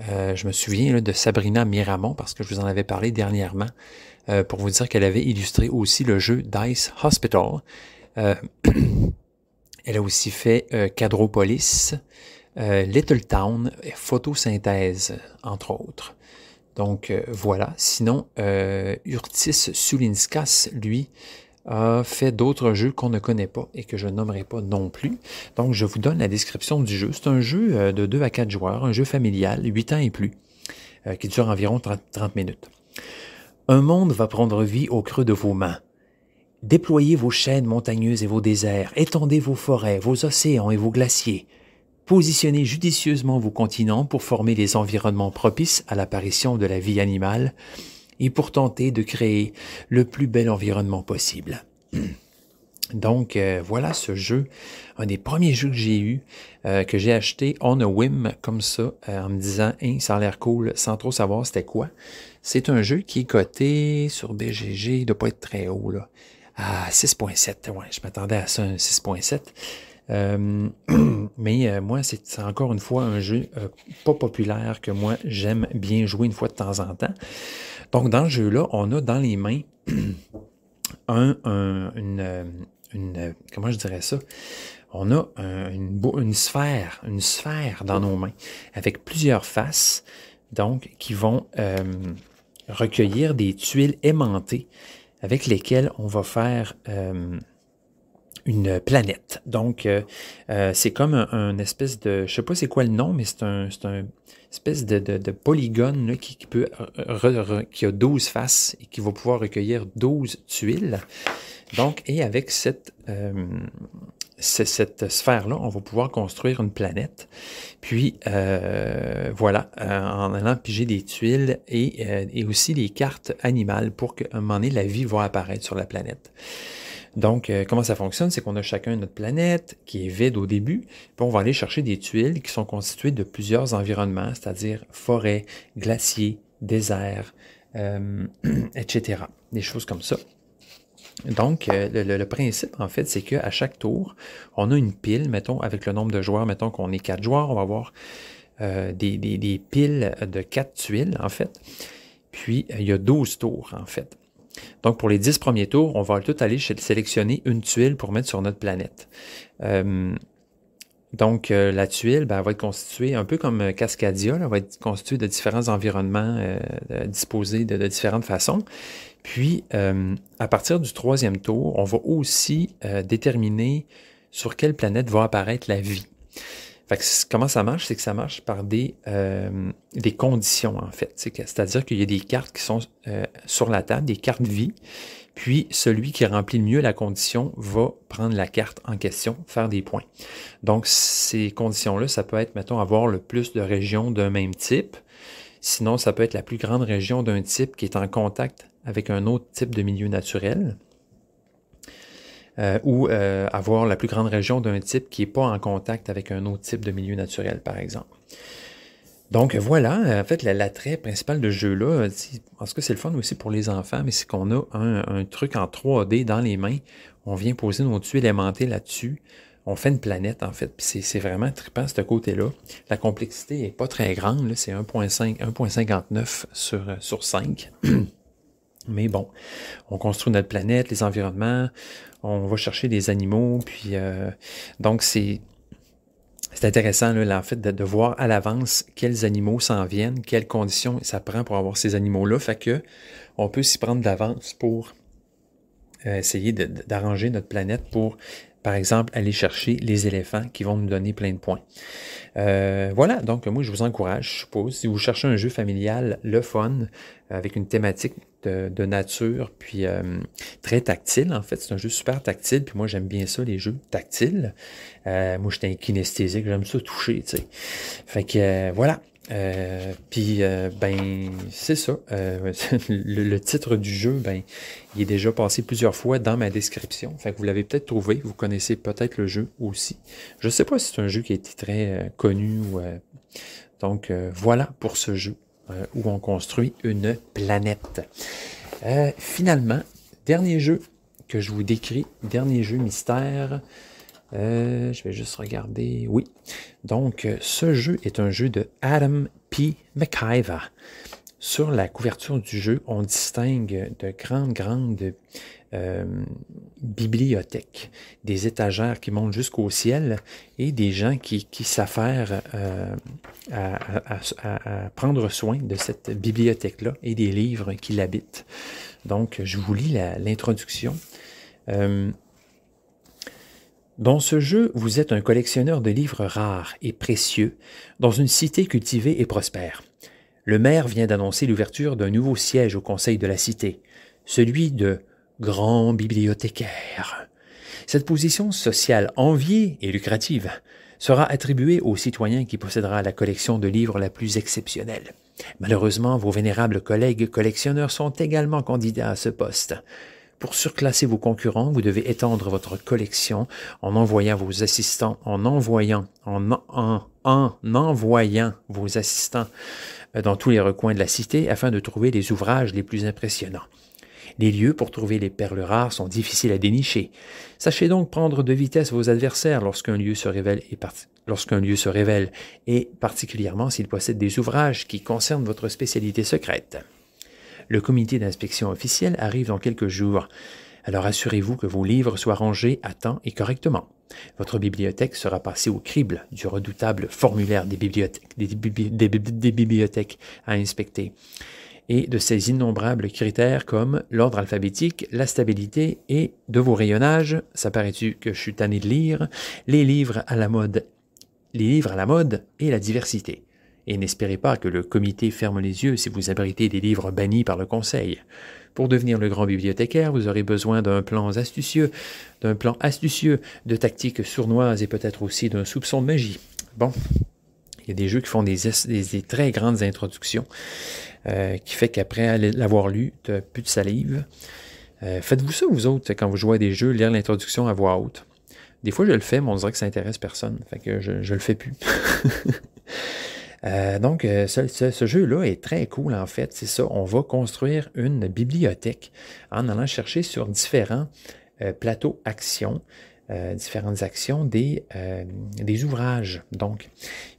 Je me souviens là, de Sabrina Miramont parce que je vous en avais parlé dernièrement. Pour vous dire qu'elle avait illustré aussi le jeu Dice Hospital. Elle a aussi fait Quadropolis, Little Town, Photosynthèse, entre autres. Donc, voilà. Sinon, Urtis Soulinskas, lui, a fait d'autres jeux qu'on ne connaît pas et que je nommerai pas non plus. Donc, je vous donne la description du jeu. C'est un jeu de 2 à 4 joueurs, un jeu familial, 8 ans et plus, qui dure environ 30 minutes. Un monde va prendre vie au creux de vos mains. Déployez vos chaînes montagneuses et vos déserts, étendez vos forêts, vos océans et vos glaciers. Positionnez judicieusement vos continents pour former les environnements propices à l'apparition de la vie animale et pour tenter de créer le plus bel environnement possible. Donc, voilà ce jeu, un des premiers jeux que j'ai eu, que j'ai acheté on a whim, comme ça, en me disant hey, « ça a l'air cool », sans trop savoir c'était quoi. C'est un jeu qui est coté sur BGG, il ne doit pas être très haut, là, à 6.7, ouais, je m'attendais à ça, un 6.7. Mais moi, c'est encore une fois un jeu pas populaire que moi, j'aime bien jouer une fois de temps en temps. Donc, dans ce jeu-là, on a dans les mains comment je dirais ça? On a une sphère dans nos mains avec plusieurs faces, donc qui vont recueillir des tuiles aimantées avec lesquelles on va faire une planète. Donc, c'est comme un espèce de, je sais pas c'est quoi le nom, mais c'est un espèce de polygone là, qui a 12 faces et qui va pouvoir recueillir 12 tuiles. Donc, et avec cette sphère-là, on va pouvoir construire une planète. Puis, voilà, en allant piger des tuiles et aussi des cartes animales pour qu'à un moment donné, la vie va apparaître sur la planète. Donc, comment ça fonctionne? C'est qu'on a chacun notre planète qui est vide au début, puis on va aller chercher des tuiles qui sont constituées de plusieurs environnements, c'est-à-dire forêt, glaciers, désert, etc. Des choses comme ça. Donc, le principe, en fait, c'est qu'à chaque tour, on a une pile, mettons, avec le nombre de joueurs, mettons qu'on est 4 joueurs, on va avoir des piles de 4 tuiles, en fait. Puis, il y a 12 tours, en fait. Donc, pour les 10 premiers tours, on va tout aller sélectionner une tuile pour mettre sur notre planète. Donc, la tuile va être constituée, un peu comme Cascadia, là, va être constituée de différents environnements disposés de différentes façons. Puis, à partir du 3e tour, on va aussi déterminer sur quelle planète va apparaître la vie. Fait que comment ça marche? C'est que ça marche par des conditions, en fait. C'est-à-dire qu'il y a des cartes qui sont sur la table, des cartes vie, puis celui qui remplit le mieux la condition va prendre la carte en question, faire des points. Donc, ces conditions-là, ça peut être, mettons, avoir le plus de régions d'un même type. Sinon, ça peut être la plus grande région d'un type qui est en contact avec un autre type de milieu naturel. Ou avoir la plus grande région d'un type qui n'est pas en contact avec un autre type de milieu naturel, par exemple. Donc voilà, en fait, l'attrait principal de ce jeu-là, en tout cas c'est le fun aussi pour les enfants, mais c'est qu'on a un truc en 3D dans les mains, on vient poser nos tuiles aimantées là-dessus, on fait une planète en fait, puis c'est vraiment trippant ce côté-là. La complexité n'est pas très grande, c'est 1.59 sur 5. Mais bon, on construit notre planète, les environnements, on va chercher des animaux, puis donc c'est intéressant là, en fait de voir à l'avance quels animaux s'en viennent, quelles conditions ça prend pour avoir ces animaux-là, fait que on peut s'y prendre d'avance pour essayer d'arranger notre planète pour, par exemple, aller chercher les éléphants qui vont nous donner plein de points. Voilà, donc moi je vous encourage, je suppose, si vous cherchez un jeu familial, le fun, avec une thématique de nature, puis très tactile, en fait, c'est un jeu super tactile, puis moi j'aime bien ça, les jeux tactiles. Moi j'étais un kinesthésique, j'aime ça toucher, tu sais. Fait que voilà. Puis ben c'est ça. Le titre du jeu, ben il est déjà passé plusieurs fois dans ma description. Fait que vous l'avez peut-être trouvé, vous connaissez peut-être le jeu aussi. Je ne sais pas si c'est un jeu qui a été très connu ou donc voilà pour ce jeu où on construit une planète. Finalement, dernier jeu que je vous décris, dernier jeu mystère. Je vais juste regarder. Oui. Donc, ce jeu est un jeu de Adam P. McIver. Sur la couverture du jeu, on distingue de grandes bibliothèques, des étagères qui montent jusqu'au ciel et des gens qui s'affairent à prendre soin de cette bibliothèque-là et des livres qui l'habitent. Donc, je vous lis l'introduction. Dans ce jeu, vous êtes un collectionneur de livres rares et précieux dans une cité cultivée et prospère. Le maire vient d'annoncer l'ouverture d'un nouveau siège au conseil de la cité, celui de grand bibliothécaire. Cette position sociale enviée et lucrative sera attribuée au citoyen qui possédera la collection de livres la plus exceptionnelle. Malheureusement, vos vénérables collègues collectionneurs sont également candidats à ce poste. Pour surclasser vos concurrents, vous devez étendre votre collection en envoyant vos assistants, en envoyant vos assistants dans tous les recoins de la cité afin de trouver les ouvrages les plus impressionnants. Les lieux pour trouver les perles rares sont difficiles à dénicher. Sachez donc prendre de vitesse vos adversaires lorsqu'un lieu se révèle et particulièrement s'il possède des ouvrages qui concernent votre spécialité secrète. Le comité d'inspection officiel arrive dans quelques jours. Alors assurez-vous que vos livres soient rangés à temps et correctement. Votre bibliothèque sera passée au crible du redoutable formulaire des bibliothèques à inspecter et de ces innombrables critères comme l'ordre alphabétique, la stabilité et de vos rayonnages, ça paraît-tu que je suis tanné de lire, les livres à la mode et la diversité. Et n'espérez pas que le comité ferme les yeux si vous abritez des livres bannis par le conseil. Pour devenir le grand bibliothécaire, vous aurez besoin d'un plan astucieux, de tactiques sournoises et peut-être aussi d'un soupçon de magie. Bon, il y a des jeux qui font des très grandes introductions, qui fait qu'après l'avoir lu, tu n'as plus de salive. Faites-vous ça, vous autres, quand vous jouez à des jeux, lire l'introduction à voix haute? Des fois, je le fais, mais on dirait que ça n'intéresse personne. Fait que je le fais plus. Donc, ce jeu-là est très cool, en fait. C'est ça, on va construire une bibliothèque en allant chercher sur différents plateaux actions, différentes actions des ouvrages. Donc,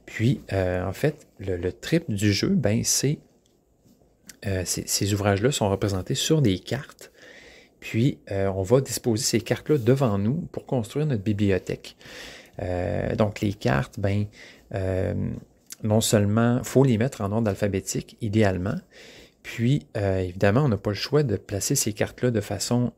puis, en fait, le trip du jeu, ben, ces ouvrages-là sont représentés sur des cartes. Puis, on va disposer ces cartes-là devant nous pour construire notre bibliothèque. Donc, les cartes, ben, non seulement, il faut les mettre en ordre alphabétique, idéalement, puis, évidemment, on n'a pas le choix de placer ces cartes-là de façon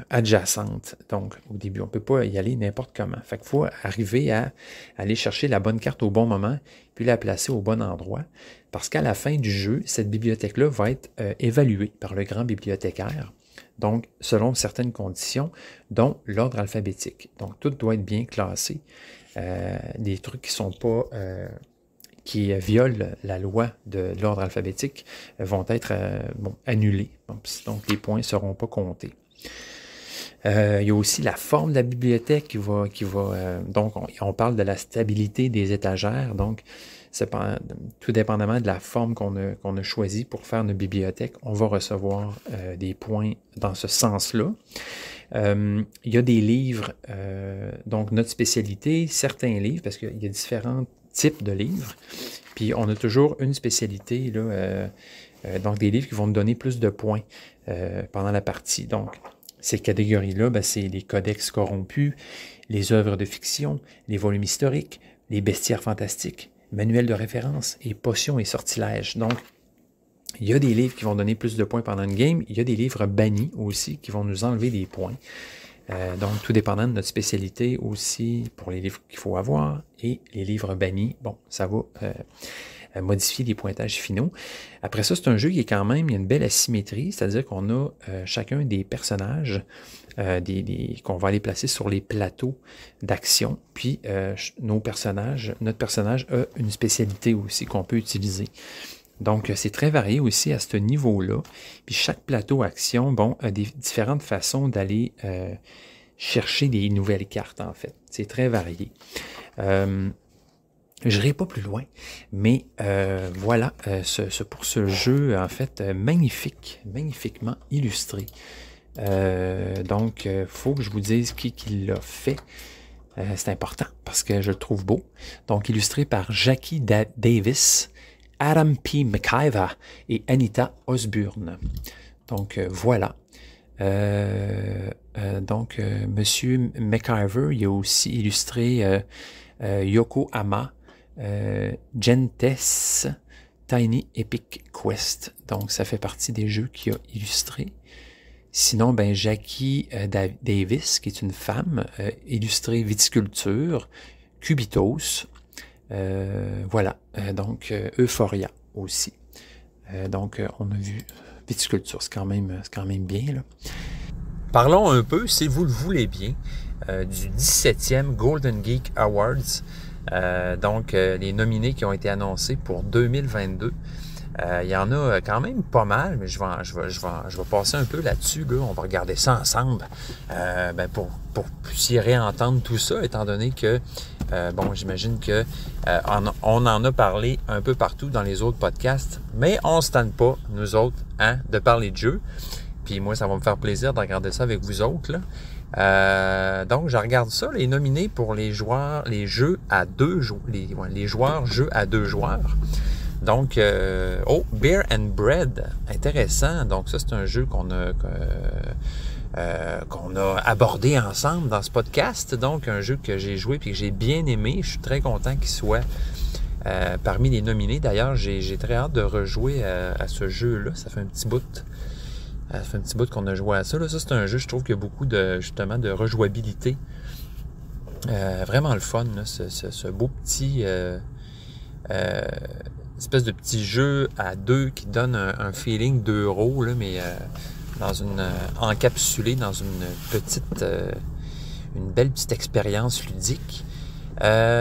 adjacente. Donc, au début, on ne peut pas y aller n'importe comment. Fait qu'il faut arriver à aller chercher la bonne carte au bon moment, puis la placer au bon endroit, parce qu'à la fin du jeu, cette bibliothèque-là va être évaluée par le grand bibliothécaire, donc selon certaines conditions, dont l'ordre alphabétique. Donc, tout doit être bien classé. Des trucs qui sont pas... qui violent la loi de l'ordre alphabétique vont être annulés. Donc, les points ne seront pas comptés. Il y a aussi la forme de la bibliothèque qui va donc, on parle de la stabilité des étagères. Donc, tout dépendamment de la forme qu'on a choisie pour faire notre bibliothèque, on va recevoir des points dans ce sens-là. Il y a des livres, donc notre spécialité, certains livres, parce qu'il y a différents types de livres, puis on a toujours une spécialité, là, donc des livres qui vont nous donner plus de points pendant la partie. Donc, ces catégories-là, ben, c'est les codex corrompus, les œuvres de fiction, les volumes historiques, les bestiaires fantastiques, manuels de référence et potions et sortilèges. Donc, il y a des livres qui vont donner plus de points pendant une game. Il y a des livres bannis aussi qui vont nous enlever des points. Donc, tout dépendant de notre spécialité aussi pour les livres qu'il faut avoir et les livres bannis, bon, ça va modifier les pointages finaux. Après ça, c'est un jeu qui est quand même, il y a une belle asymétrie, c'est-à-dire qu'on a chacun des personnages qu'on va aller placer sur les plateaux d'action, puis notre personnage a une spécialité aussi qu'on peut utiliser. Donc, c'est très varié aussi à ce niveau-là. Puis chaque plateau action, bon, a des différentes façons d'aller chercher des nouvelles cartes, en fait. C'est très varié. Je n'irai pas plus loin, mais voilà, pour ce jeu, en fait, magnifiquement illustré. Donc, il faut que je vous dise qui l'a fait. C'est important, parce que je le trouve beau. Donc, illustré par Jackie Davis, Adam P. McIver et Anita Osburn. Donc, voilà. Donc, Monsieur McIver, il a aussi illustré Yokohama, Gentes, Tiny Epic Quest. Donc, ça fait partie des jeux qu'il a illustrés. Sinon, ben, Jackie Davis, qui est une femme, illustré Viticulture, Cubitos, voilà, donc Euphoria aussi. Donc, on a vu Viticulture, c'est quand même bien, là. Parlons un peu, si vous le voulez bien, du 17e Golden Geek Awards. Donc, les nominés qui ont été annoncés pour 2022. Il y en a quand même pas mal, mais je vais passer un peu là-dessus. Là. On va regarder ça ensemble pour s'y réentendre tout ça, étant donné que, j'imagine que on en a parlé un peu partout dans les autres podcasts, mais on ne se tente pas, nous autres, de parler de jeux. Puis moi, ça va me faire plaisir de regarder ça avec vous autres. Là. Donc, je regarde ça, les nominés pour les joueurs, les jeux à deux joueurs, les joueurs jeux à deux joueurs. Donc, Beer and Bread, intéressant. Donc, ça, c'est un jeu qu'on a abordé ensemble dans ce podcast. Donc, un jeu que j'ai joué et que j'ai bien aimé. Je suis très content qu'il soit parmi les nominés. D'ailleurs, j'ai très hâte de rejouer à ce jeu-là. Ça fait un petit bout. Ça fait un petit bout qu'on a joué à ça. Là. Ça, c'est un jeu, je trouve qu'il y a beaucoup de rejouabilité. Vraiment le fun, là, ce beau petit... espèce de petit jeu à deux qui donne un feeling d'euro, là, mais encapsulé dans une belle petite expérience ludique.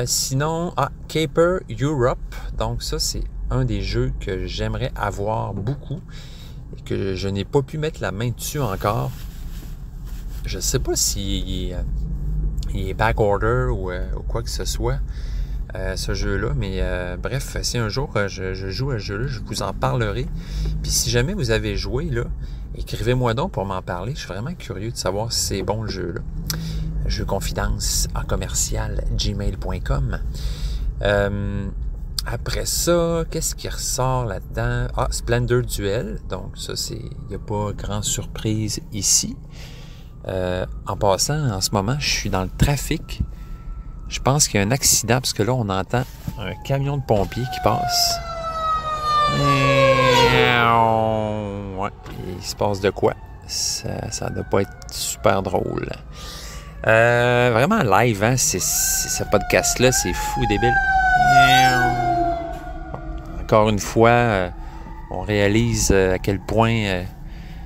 Sinon, Caper Europe. Donc ça, c'est un des jeux que j'aimerais avoir beaucoup et que je n'ai pas pu mettre la main dessus encore. Je ne sais pas s'il est backorder ou quoi que ce soit. Ce jeu-là, mais bref, si un jour je joue à ce jeu-là, je vous en parlerai. Puis si jamais vous avez joué, là, écrivez-moi donc pour m'en parler. Je suis vraiment curieux de savoir si c'est bon le jeu-là. jeuxconfidence@gmail.com. Après ça, qu'est-ce qui ressort là-dedans? Splendor Duel. Donc ça, il n'y a pas grande surprise ici. En passant, en ce moment, je suis dans le trafic. Je pense qu'il y a un accident, parce que là, on entend un camion de pompiers qui passe. Ouais, il se passe de quoi? Ça ne doit pas être super drôle. Vraiment live, hein? Ce podcast-là, c'est fou, débile. Encore une fois, on réalise à quel point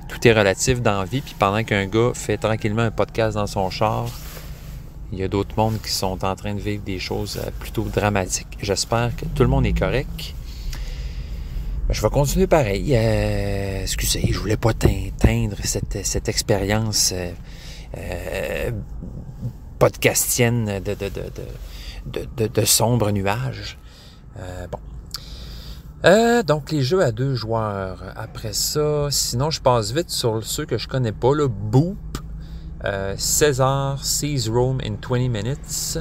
tout est relatif dans la vie. Puis pendant qu'un gars fait tranquillement un podcast dans son char, il y a d'autres mondes qui sont en train de vivre des choses plutôt dramatiques. J'espère que tout le monde est correct. Je vais continuer pareil. Excusez, je voulais pas teindre cette expérience podcastienne de sombres nuages. Donc, les jeux à deux joueurs. Après ça, sinon, je passe vite sur ceux que je connais pas. Là. Boop. Caesar Sees Rome in 20 Minutes,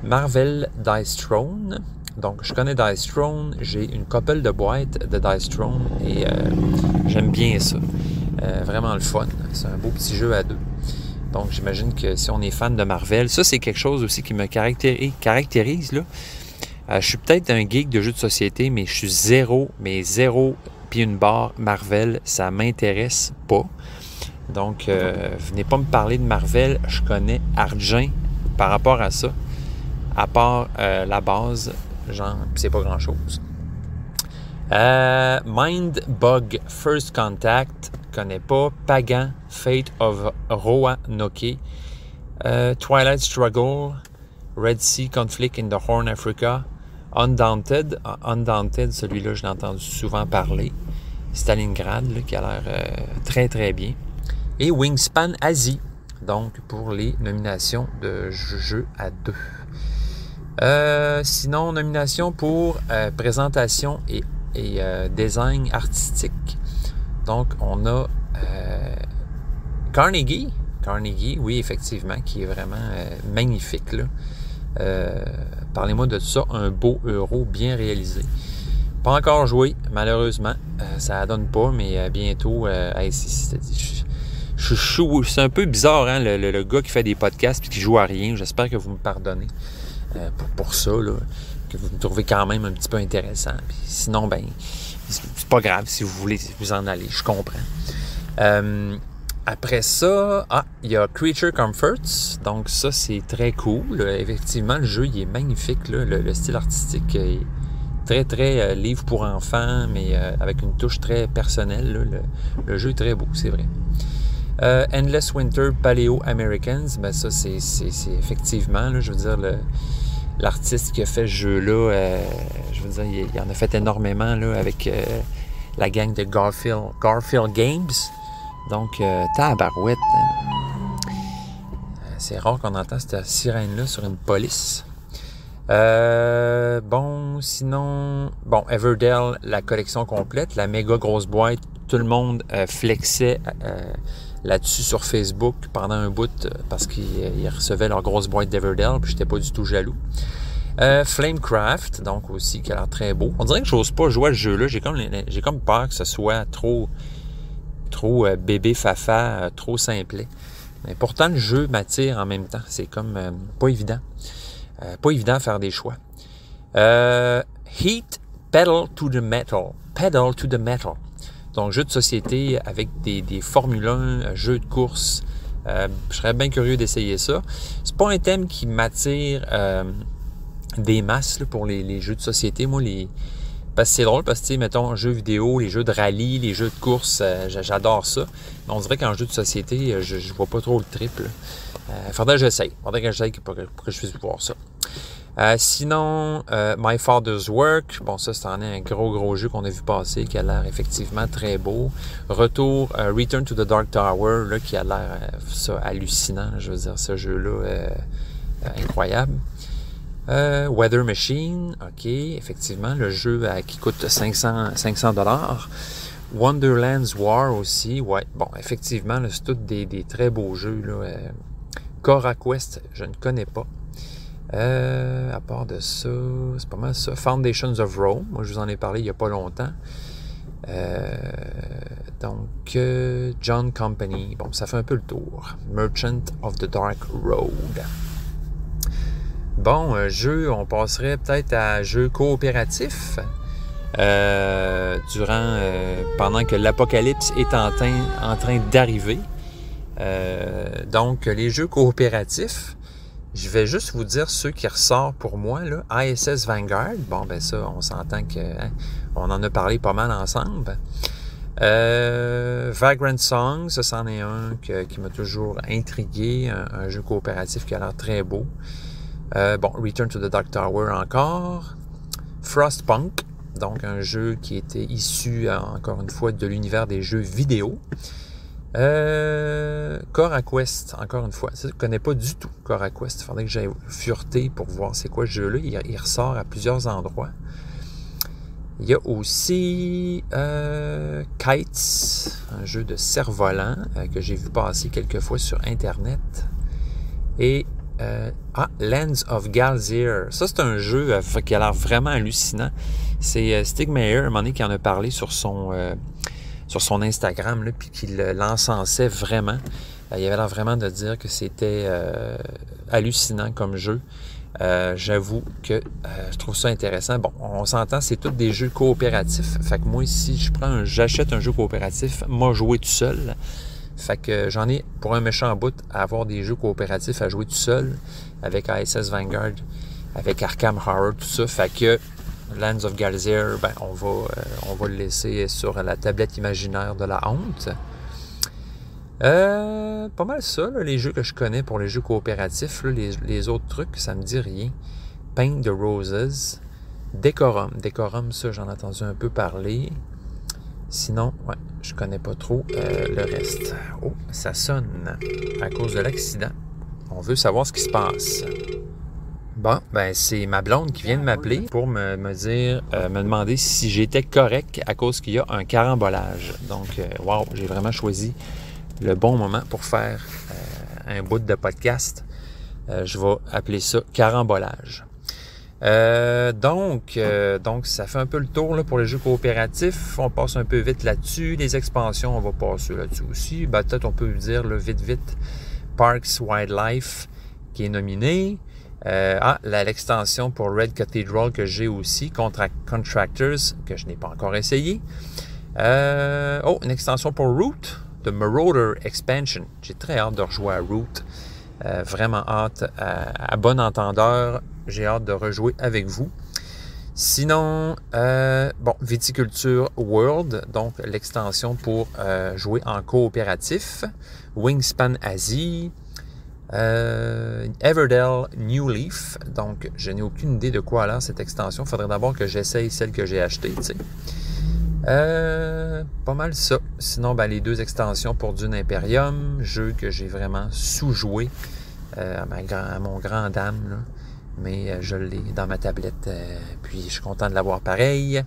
Marvel Dice Throne. Donc, je connais Dice Throne, j'ai une couple de boîtes de Dice Throne et j'aime bien ça. Vraiment le fun. C'est un beau petit jeu à deux. Donc, j'imagine que si on est fan de Marvel, ça, c'est quelque chose aussi qui me caractérise. Là. Je suis peut-être un geek de jeux de société, mais je suis zéro puis une barre Marvel, ça m'intéresse pas. Donc, venez pas me parler de Marvel, je connais Argent par rapport à ça. À part la base, genre, c'est pas grand-chose. Mindbug First Contact, connais pas. Pagan, Fate of Roanoke, Twilight Struggle, Red Sea Conflict in the Horn Africa, Undaunted, celui-là, je l'ai entendu souvent parler. Stalingrad, là, qui a l'air très, très bien. Et Wingspan Asie, donc pour les nominations de jeux à deux. Sinon, nomination pour présentation et design artistique. Donc, on a Carnegie, oui, effectivement, qui est vraiment magnifique, là. Parlez-moi de ça, un beau euro bien réalisé. Pas encore joué, malheureusement. Ça donne pas, mais bientôt, c'est un peu bizarre, hein, le gars qui fait des podcasts et qui joue à rien. J'espère que vous me pardonnez pour ça, là, que vous me trouvez quand même un petit peu intéressant. Puis sinon, ben, c'est pas grave si vous voulez vous en aller, je comprends. Après ça, il y a Creature Comforts. Donc ça, c'est très cool. Effectivement, le jeu, il est magnifique. Là. Le style artistique est très, très livre pour enfants, mais avec une touche très personnelle. Là. Le jeu est très beau, c'est vrai. Endless Winter Paleo Americans, ben ça, c'est effectivement, là, je veux dire, l'artiste qui a fait ce jeu-là, je veux dire, il en a fait énormément là, avec la gang de Garfield Games. Donc, tabarouette. C'est rare qu'on entend cette sirène-là sur une police. Bon, sinon... Bon, Everdell, la collection complète, la méga grosse boîte. Tout le monde flexait là-dessus sur Facebook pendant un bout parce qu'ils recevaient leur grosse boîte d'Everdell, puis j'étais pas du tout jaloux. Flamecraft, donc aussi, qui a l'air très beau. On dirait que j'ose pas jouer à ce jeu-là. J'ai comme peur que ce soit trop bébé fafa, trop simplet. Mais pourtant, le jeu m'attire en même temps. C'est comme pas évident. Pas évident à faire des choix. Heat Pedal to the Metal. Pedal to the Metal. Donc, jeu de société avec des Formule 1, jeu de course. Je serais bien curieux d'essayer ça. C'est pas un thème qui m'attire des masses là, pour les jeux de société. Moi, parce que c'est drôle, parce que, mettons, jeux vidéo, les jeux de rallye, les jeux de course, j'adore ça. Mais on dirait qu'en jeu de société, je vois pas trop le triple. Faudrait que j'essaye. Faudrait que j'essaye pour que je puisse voir ça. Sinon, My Father's Work. Bon, ça, c'est un gros jeu qu'on a vu passer, qui a l'air effectivement très beau. Retour, Return to the Dark Tower, là, qui a l'air ça hallucinant. Je veux dire, ce jeu-là, incroyable. Weather Machine, ok, effectivement, le jeu qui coûte 500$. Wonderland's War aussi, ouais, bon, effectivement, là, c'est tous des très beaux jeux, là. Cora Quest, je ne connais pas. À part de ça, c'est pas mal ça. Foundations of Rome, moi je vous en ai parlé il n'y a pas longtemps. Donc, John Company, bon, ça fait un peu le tour. Merchant of the Dark Road. Bon, on passerait peut-être à jeu coopératif. Pendant que l'apocalypse est en train d'arriver. Donc, les jeux coopératifs, je vais juste vous dire ceux qui ressortent pour moi, là. ISS Vanguard, bon, ben ça, on s'entend que on en a parlé pas mal ensemble. Vagrant Song, ça, c'en est un qui m'a toujours intrigué, un jeu coopératif qui a l'air très beau. Bon, Return to the Dark Tower encore. Frostpunk, donc un jeu qui était issu, encore une fois, de l'univers des jeux vidéo. Cora Quest, encore une fois. Ça, je ne connais pas du tout Cora Quest. Il faudrait que j'aille fureter pour voir c'est quoi ce jeu-là. Il ressort à plusieurs endroits. Il y a aussi Kites, un jeu de cerf-volant que j'ai vu passer quelques fois sur Internet. Et Lands of Galzir. Ça, c'est un jeu qui a l'air vraiment hallucinant. C'est Stig Meyer, un moment donné, qui en a parlé sur son Instagram, là, puis qu'il l'encensait vraiment. Il avait l'air vraiment de dire que c'était hallucinant comme jeu. J'avoue que je trouve ça intéressant. Bon, on s'entend, c'est tous des jeux coopératifs. Fait que moi, si j'achète un jeu coopératif, moi, jouer tout seul. Fait que j'en ai pour un méchant bout à avoir des jeux coopératifs à jouer tout seul avec ISS Vanguard, avec Arkham Horror, tout ça. Fait que Lands of Galzir, ben, on va le laisser sur la tablette imaginaire de la honte. Pas mal ça, là, les jeux que je connais pour les jeux coopératifs. Là, les autres trucs, ça me dit rien. Paint the Roses. Decorum. Decorum, ça, j'en ai entendu un peu parler. Sinon, ouais, je connais pas trop le reste. Oh, ça sonne à cause de l'accident. On veut savoir ce qui se passe. Bon, ben c'est ma blonde qui vient de m'appeler pour me demander si j'étais correct à cause qu'il y a un carambolage. Donc, wow, j'ai vraiment choisi le bon moment pour faire un bout de podcast. Je vais appeler ça carambolage. Donc, ça fait un peu le tour là, pour les jeux coopératifs. On passe un peu vite là-dessus. Les expansions, on va passer là-dessus aussi. Ben, peut-être on peut dire là, vite Parks Wildlife qui est nominé. L'extension pour Red Cathedral que j'ai aussi, Contractors, que je n'ai pas encore essayé. Une extension pour Root, The Marauder Expansion. J'ai très hâte de rejouer à Root. Vraiment hâte. À bon entendeur, j'ai hâte de rejouer avec vous. Sinon, Viticulture World, donc l'extension pour jouer en coopératif. Wingspan Asie. Everdell New Leaf, donc je n'ai aucune idée de quoi a l'air cette extension. Il faudrait d'abord que j'essaye celle que j'ai achetée, tu sais. Pas mal ça. Sinon, ben, les 2 extensions pour Dune Imperium, jeu que j'ai vraiment sous-joué à mon grand dame, là. Mais je l'ai dans ma tablette, puis je suis content de l'avoir pareil.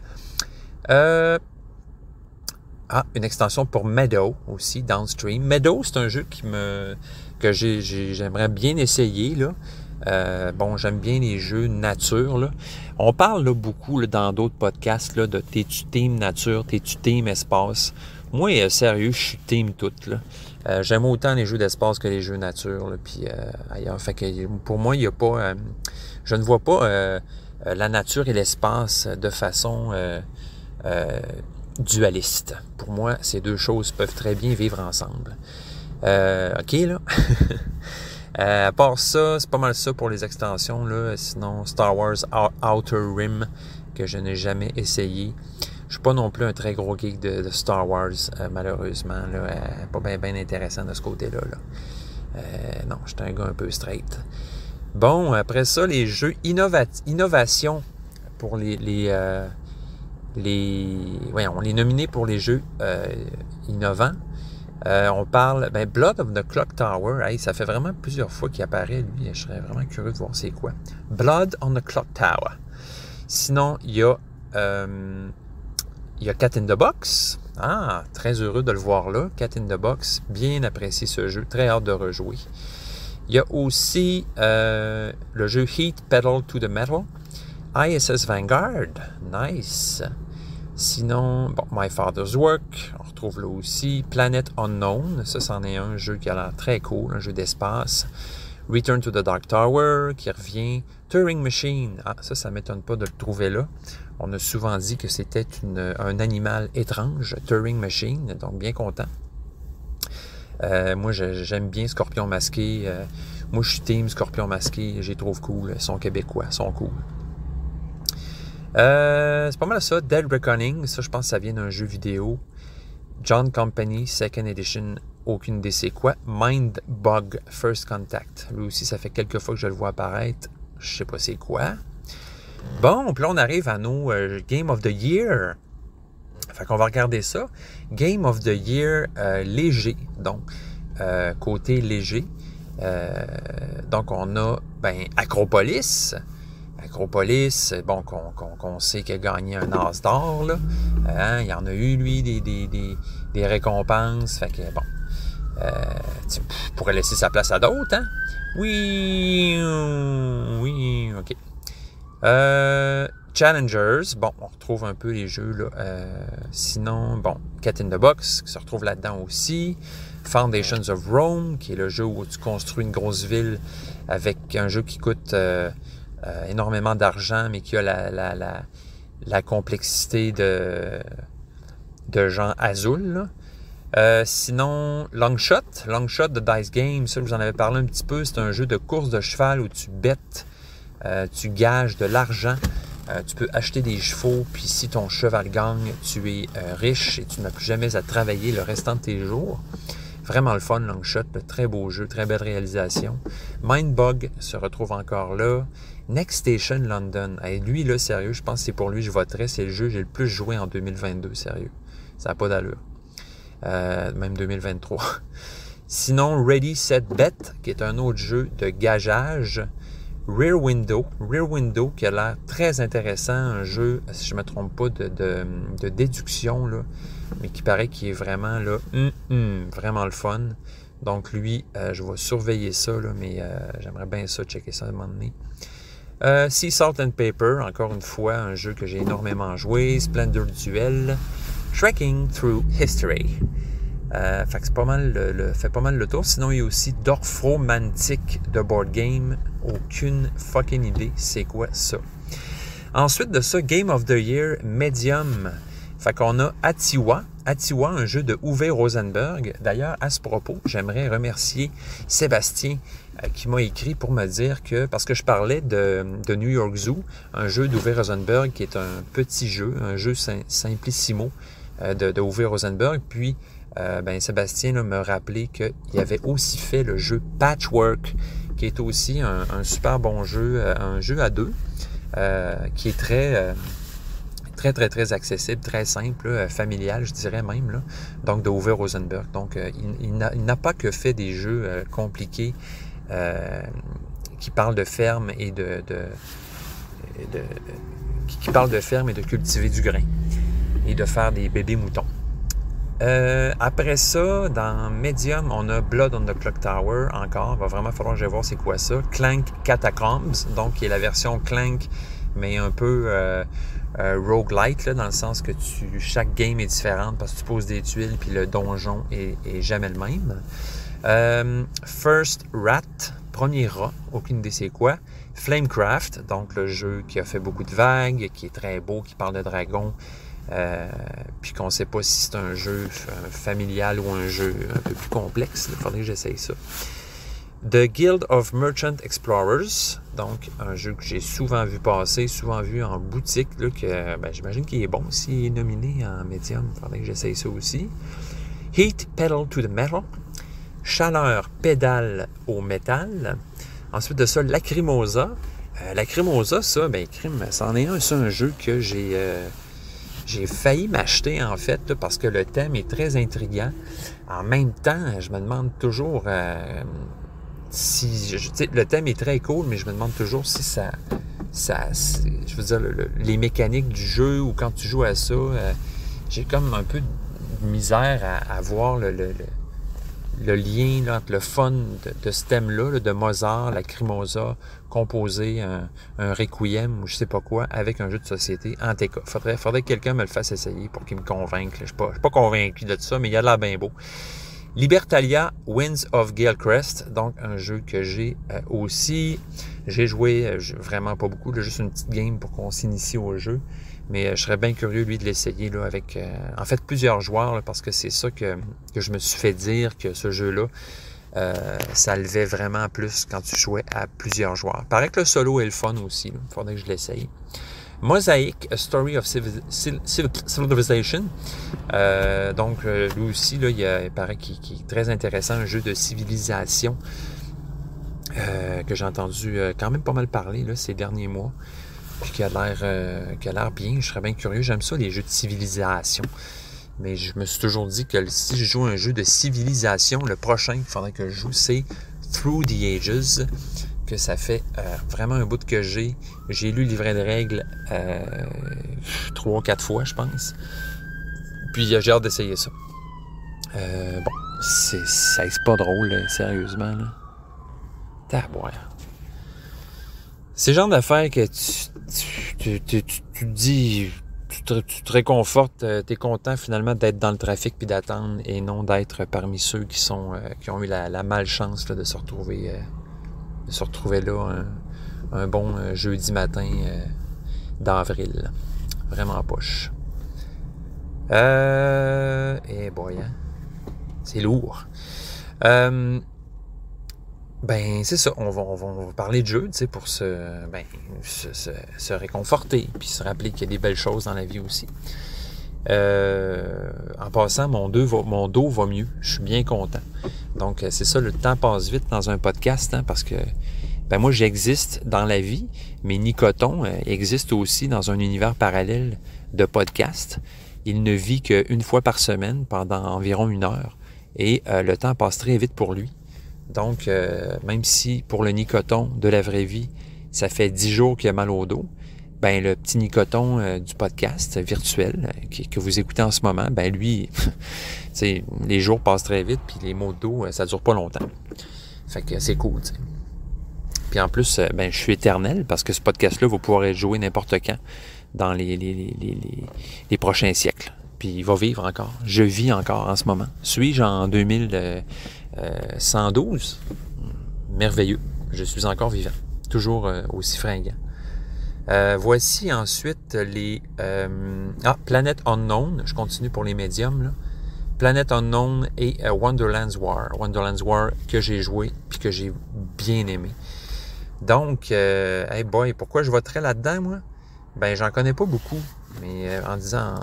Une extension pour Meadow aussi, Downstream. Meadow, c'est un jeu que j'aimerais bien essayer, là. J'aime bien les jeux nature, là. On parle là, beaucoup là, dans d'autres podcasts là, de t'es-tu team nature, t'es-tu team espace. Moi, sérieux, je suis team tout, là. J'aime autant les jeux d'espace que les jeux nature, là, puis ailleurs. Fait que pour moi, il y a pas... je ne vois pas la nature et l'espace de façon dualiste. Pour moi, ces 2 choses peuvent très bien vivre ensemble. OK, là? À part ça, c'est pas mal ça pour les extensions, là. Sinon, Star Wars Outer Rim, que je n'ai jamais essayé. Je suis pas non plus un très gros geek de Star Wars, malheureusement. Là, pas bien intéressant de ce côté-là. Là. Non, je suis un gars un peu straight. Bon, après ça, les jeux innovation pour les nominés pour les jeux innovants. On parle, Blood of the Clock Tower. Hey, ça fait vraiment plusieurs fois qu'il apparaît, lui. Je serais vraiment curieux de voir c'est quoi. Blood on the Clock Tower. Sinon, il y a Cat in the Box. Ah, très heureux de le voir là. Cat in the Box. Bien apprécié ce jeu. Très hâte de rejouer. Il y a aussi le jeu Heat Pedal to the Metal. ISS Vanguard. Nice. Sinon, My Father's Work, on retrouve là aussi. Planet Unknown, ça c'en est un jeu qui a l'air très cool, un jeu d'espace. Return to the Dark Tower, qui revient. Turing Machine, ça m'étonne pas de le trouver là. On a souvent dit que c'était un animal étrange, Turing Machine, donc bien content. Moi, j'aime bien Scorpion Masqué. Moi, je suis team Scorpion Masqué, je les trouve cool. Ils sont québécois, ils sont cool. C'est pas mal ça. Dead Reckoning, ça je pense que ça vient d'un jeu vidéo. John Company, Second Edition, aucune idée c'est quoi. Mind Bug, First Contact. Lui aussi, ça fait quelques fois que je le vois apparaître. Je sais pas c'est quoi. Bon, puis là on arrive à nos Game of the Year. Fait qu'on va regarder ça. Game of the Year léger. Donc, côté léger. Donc on a Acropolis. Acropolis, bon, qu'on sait qu'il a gagné un as d'or, là. Il y en a eu, lui, des récompenses. Fait que, bon, tu pourrais laisser sa place à d'autres, hein? Oui, OK. Challengers, bon, on retrouve un peu les jeux, là. Sinon, bon, Cat in the Box, qui se retrouve là-dedans aussi. Foundations of Rome, qui est le jeu où tu construis une grosse ville avec un jeu qui coûte... énormément d'argent, mais qui a la complexité de Jean Azul. Sinon, Longshot de Dice Games, ça, je vous en avais parlé un petit peu. C'est un jeu de course de cheval où tu bêtes, tu gages de l'argent. Tu peux acheter des chevaux, puis si ton cheval gagne, tu es riche et tu n'as plus jamais à travailler le restant de tes jours. Vraiment le fun, Longshot, très beau jeu, très belle réalisation. Mindbug se retrouve encore là. Next Station London. Hey, lui, là, sérieux, je pense que c'est pour lui que je voterais. C'est le jeu que j'ai le plus joué en 2022, sérieux. Ça n'a pas d'allure. Même 2023. Sinon, Ready, Set, Bet, qui est un autre jeu de gageage. Rear Window qui a l'air très intéressant, un jeu, si je ne me trompe pas, de déduction, là, mais qui paraît qu'il est vraiment, là, vraiment le fun. Donc lui, je vais surveiller ça, là, mais j'aimerais bien ça, checker ça à un moment donné. Sea Salt and Paper, encore une fois, un jeu que j'ai énormément joué. Splendor Duel. Trekking Through History. Fait que c'est pas mal fait pas mal le tour. Sinon, il y a aussi Dorfromantic de board game. Aucune fucking idée c'est quoi ça. Ensuite de ça, Game of the Year Medium. Fait qu'on a Atiwa, un jeu de Uwe Rosenberg. D'ailleurs, à ce propos, j'aimerais remercier Sébastien qui m'a écrit pour me dire que, parce que je parlais de New York Zoo, un jeu d'Uwe Rosenberg qui est un petit jeu, un jeu simplissimo de Uwe Rosenberg. Puis, Sébastien là, me rappelait qu'il avait aussi fait le jeu Patchwork, qui est aussi un super bon jeu, un jeu à deux, qui est très, très, très accessible, très simple, là, familial, je dirais même, là, donc de Uwe Rosenberg. Donc, il n'a pas que fait des jeux compliqués qui parlent de ferme et qui parlent de ferme et de cultiver du grain et de faire des bébés moutons. Après ça, dans Medium, on a Blood on the Clock Tower encore. Il va vraiment falloir que j'aille voir c'est quoi ça. Clank Catacombs, donc qui est la version Clank, mais un peu roguelite, là, dans le sens que chaque game est différente parce que tu poses des tuiles puis le donjon est jamais le même. First Rat, premier rat, aucune idée c'est quoi. Flamecraft, donc le jeu qui a fait beaucoup de vagues, qui est très beau, qui parle de dragons. Puis qu'on ne sait pas si c'est un jeu familial ou un jeu un peu plus complexe. Il faudrait que j'essaye ça. The Guild of Merchant Explorers, donc un jeu que j'ai souvent vu passer, souvent vu en boutique, là, que j'imagine qu'il est bon s'il est nominé en médium. Il faudrait que j'essaye ça aussi. Heat Pedal to the Metal, Chaleur pédale au métal. Ensuite de ça, Lacrimosa. Lacrimosa, ça, c'en est un jeu que j'ai failli m'acheter, en fait, là, parce que le thème est très intriguant. En même temps, je me demande toujours si... le thème est très cool, mais je me demande toujours si je veux dire, les mécaniques du jeu, ou quand tu joues à ça, j'ai comme un peu de misère à voir le lien là, entre le fun de ce thème-là, là, de Mozart, Lacrimosa, composer un requiem ou je sais pas quoi avec un jeu de société en TK. Faudrait que quelqu'un me le fasse essayer pour qu'il me convainque. Je suis pas convaincu de ça, mais il a l'air bien beau. Libertalia Winds of Galecrest, donc un jeu que j'ai aussi. J'ai joué vraiment pas beaucoup, là, juste une petite game pour qu'on s'initie au jeu. Mais je serais bien curieux, lui, de l'essayer là, avec en fait plusieurs joueurs, là, parce que c'est ça que je me suis fait dire, que ce jeu-là, ça levait vraiment plus quand tu jouais à plusieurs joueurs. Paraît que le solo est le fun aussi. Il faudrait que je l'essaye. Mosaic, A Story of Civilization. Donc, lui aussi, là, il paraît qu'il est très intéressant, un jeu de civilisation que j'ai entendu quand même pas mal parler là, ces derniers mois. Puis qui a l'air bien. Je serais bien curieux. J'aime ça, les jeux de civilisation. Mais je me suis toujours dit que si je joue un jeu de civilisation, le prochain qu'il faudrait que je joue, c'est Through the Ages, que ça fait vraiment un bout que j'ai. J'ai lu le livret de règles 3 ou 4 fois, je pense. Puis j'ai hâte d'essayer ça. C'est pas drôle, là, sérieusement. Là. Taboire. C'est le genre d'affaires que tu te dis, tu te réconfortes, tu es content finalement d'être dans le trafic puis d'attendre et non d'être parmi ceux qui ont eu la malchance là, de se retrouver là un bon jeudi matin d'avril. Vraiment poche. Et boy, hein? C'est lourd. C'est ça, on va parler de jeu, tu sais, pour se réconforter, puis se rappeler qu'il y a des belles choses dans la vie aussi. En passant, mon dos va mieux, je suis bien content. Donc, c'est ça, le temps passe vite dans un podcast, hein, parce que moi, j'existe dans la vie, mais Nicoton existe aussi dans un univers parallèle de podcast. Il ne vit qu'une fois par semaine pendant environ 1 heure, et le temps passe très vite pour lui. Donc, même si pour le Nicoton de la vraie vie, ça fait 10 jours qu'il a mal au dos, le petit Nicoton du podcast virtuel que vous écoutez en ce moment, lui, les jours passent très vite, puis les maux de dos, ça dure pas longtemps. Fait que c'est cool, t'sais. Puis en plus, je suis éternel parce que ce podcast-là va pouvoir être joué n'importe quand dans les prochains siècles. Puis il va vivre encore. Je vis encore en ce moment. Suis-je en 2112? Merveilleux. Je suis encore vivant. Toujours aussi fringant. Voici ensuite les... Planet Unknown. Je continue pour les médiums. Là. Planet Unknown et Wonderland's War. Wonderland's War que j'ai joué puis que j'ai bien aimé. Donc, hey boy, pourquoi je voterais là-dedans, moi? J'en connais pas beaucoup. Mais en disant,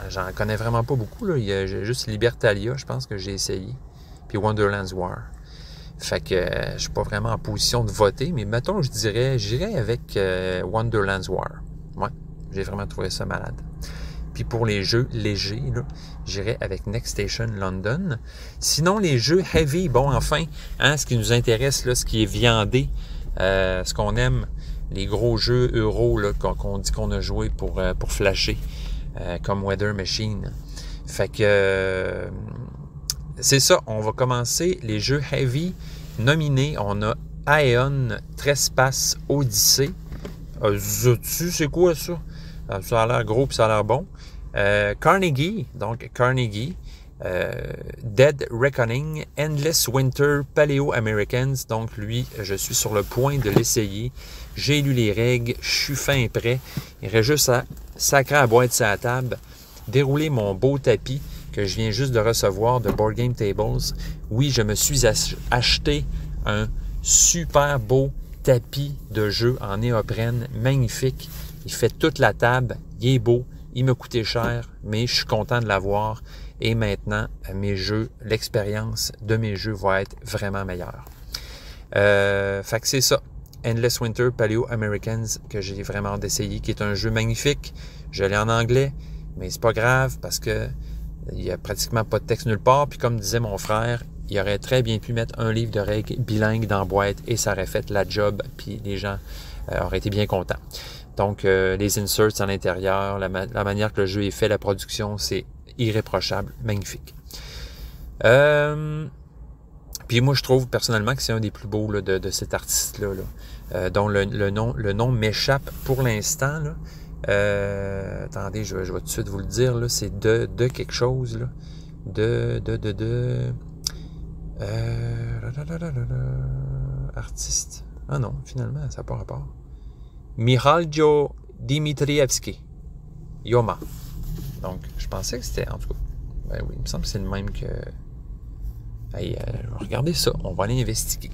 j'en connais vraiment pas beaucoup. Là. Il y a juste Libertalia, je pense que j'ai essayé. Puis Wonderland's War. Fait que je suis pas vraiment en position de voter. Mais mettons, j'irais avec Wonderland's War. Ouais, J'ai vraiment trouvé ça malade. Puis pour les jeux légers, j'irai avec Next Station London. Sinon, les jeux heavy, bon, enfin, hein, ce qui nous intéresse, là, ce qui est viandé, ce qu'on aime, les gros jeux euro là, qu'on dit qu'on a joué pour flasher, comme Weather Machine. Fait que c'est ça, on va commencer les jeux heavy nominés. On a Aeon Trespass Odyssey. C'est quoi ça? Ça a l'air gros et ça a l'air bon. Carnegie, donc Carnegie, Dead Reckoning, Endless Winter, Paleo Americans. Donc lui, je suis sur le point de l'essayer. J'ai lu les règles, je suis fin et prêt. Il reste juste à sacrer à boîte sur la table, dérouler mon beau tapis que je viens juste de recevoir de Board Game Tables. Oui, je me suis acheté un super beau tapis de jeu en néoprène, magnifique. Il fait toute la table, il est beau, il m'a coûté cher, mais je suis content de l'avoir. Et maintenant, mes jeux, l'expérience de mes jeux va être vraiment meilleure. Fait que c'est ça. Endless Winter Paleo Americans que j'ai vraiment hâte d'essayer, qui est un jeu magnifique. Je l'ai en anglais, mais c'est pas grave parce que il y a pratiquement pas de texte nulle part. Puis comme disait mon frère, il aurait très bien pu mettre un livre de règles bilingue dans la boîte et ça aurait fait la job, puis les gens auraient été bien contents. Donc, les inserts à l'intérieur, la manière que le jeu est fait, la production, c'est irréprochable, magnifique. Puis moi, je trouve personnellement que c'est un des plus beaux là, de cet artiste-là, dont le nom m'échappe pour l'instant. Attendez, je vais tout de suite vous le dire. Là, c'est de quelque chose. Là. Artiste. Ah non, finalement, ça n'a pas rapport. Mihailo Dimitrievski. Yoma. Donc, je pensais que c'était, en tout cas, ben oui, il me semble que c'est le même que... Hey, regardez ça, on va aller investiguer.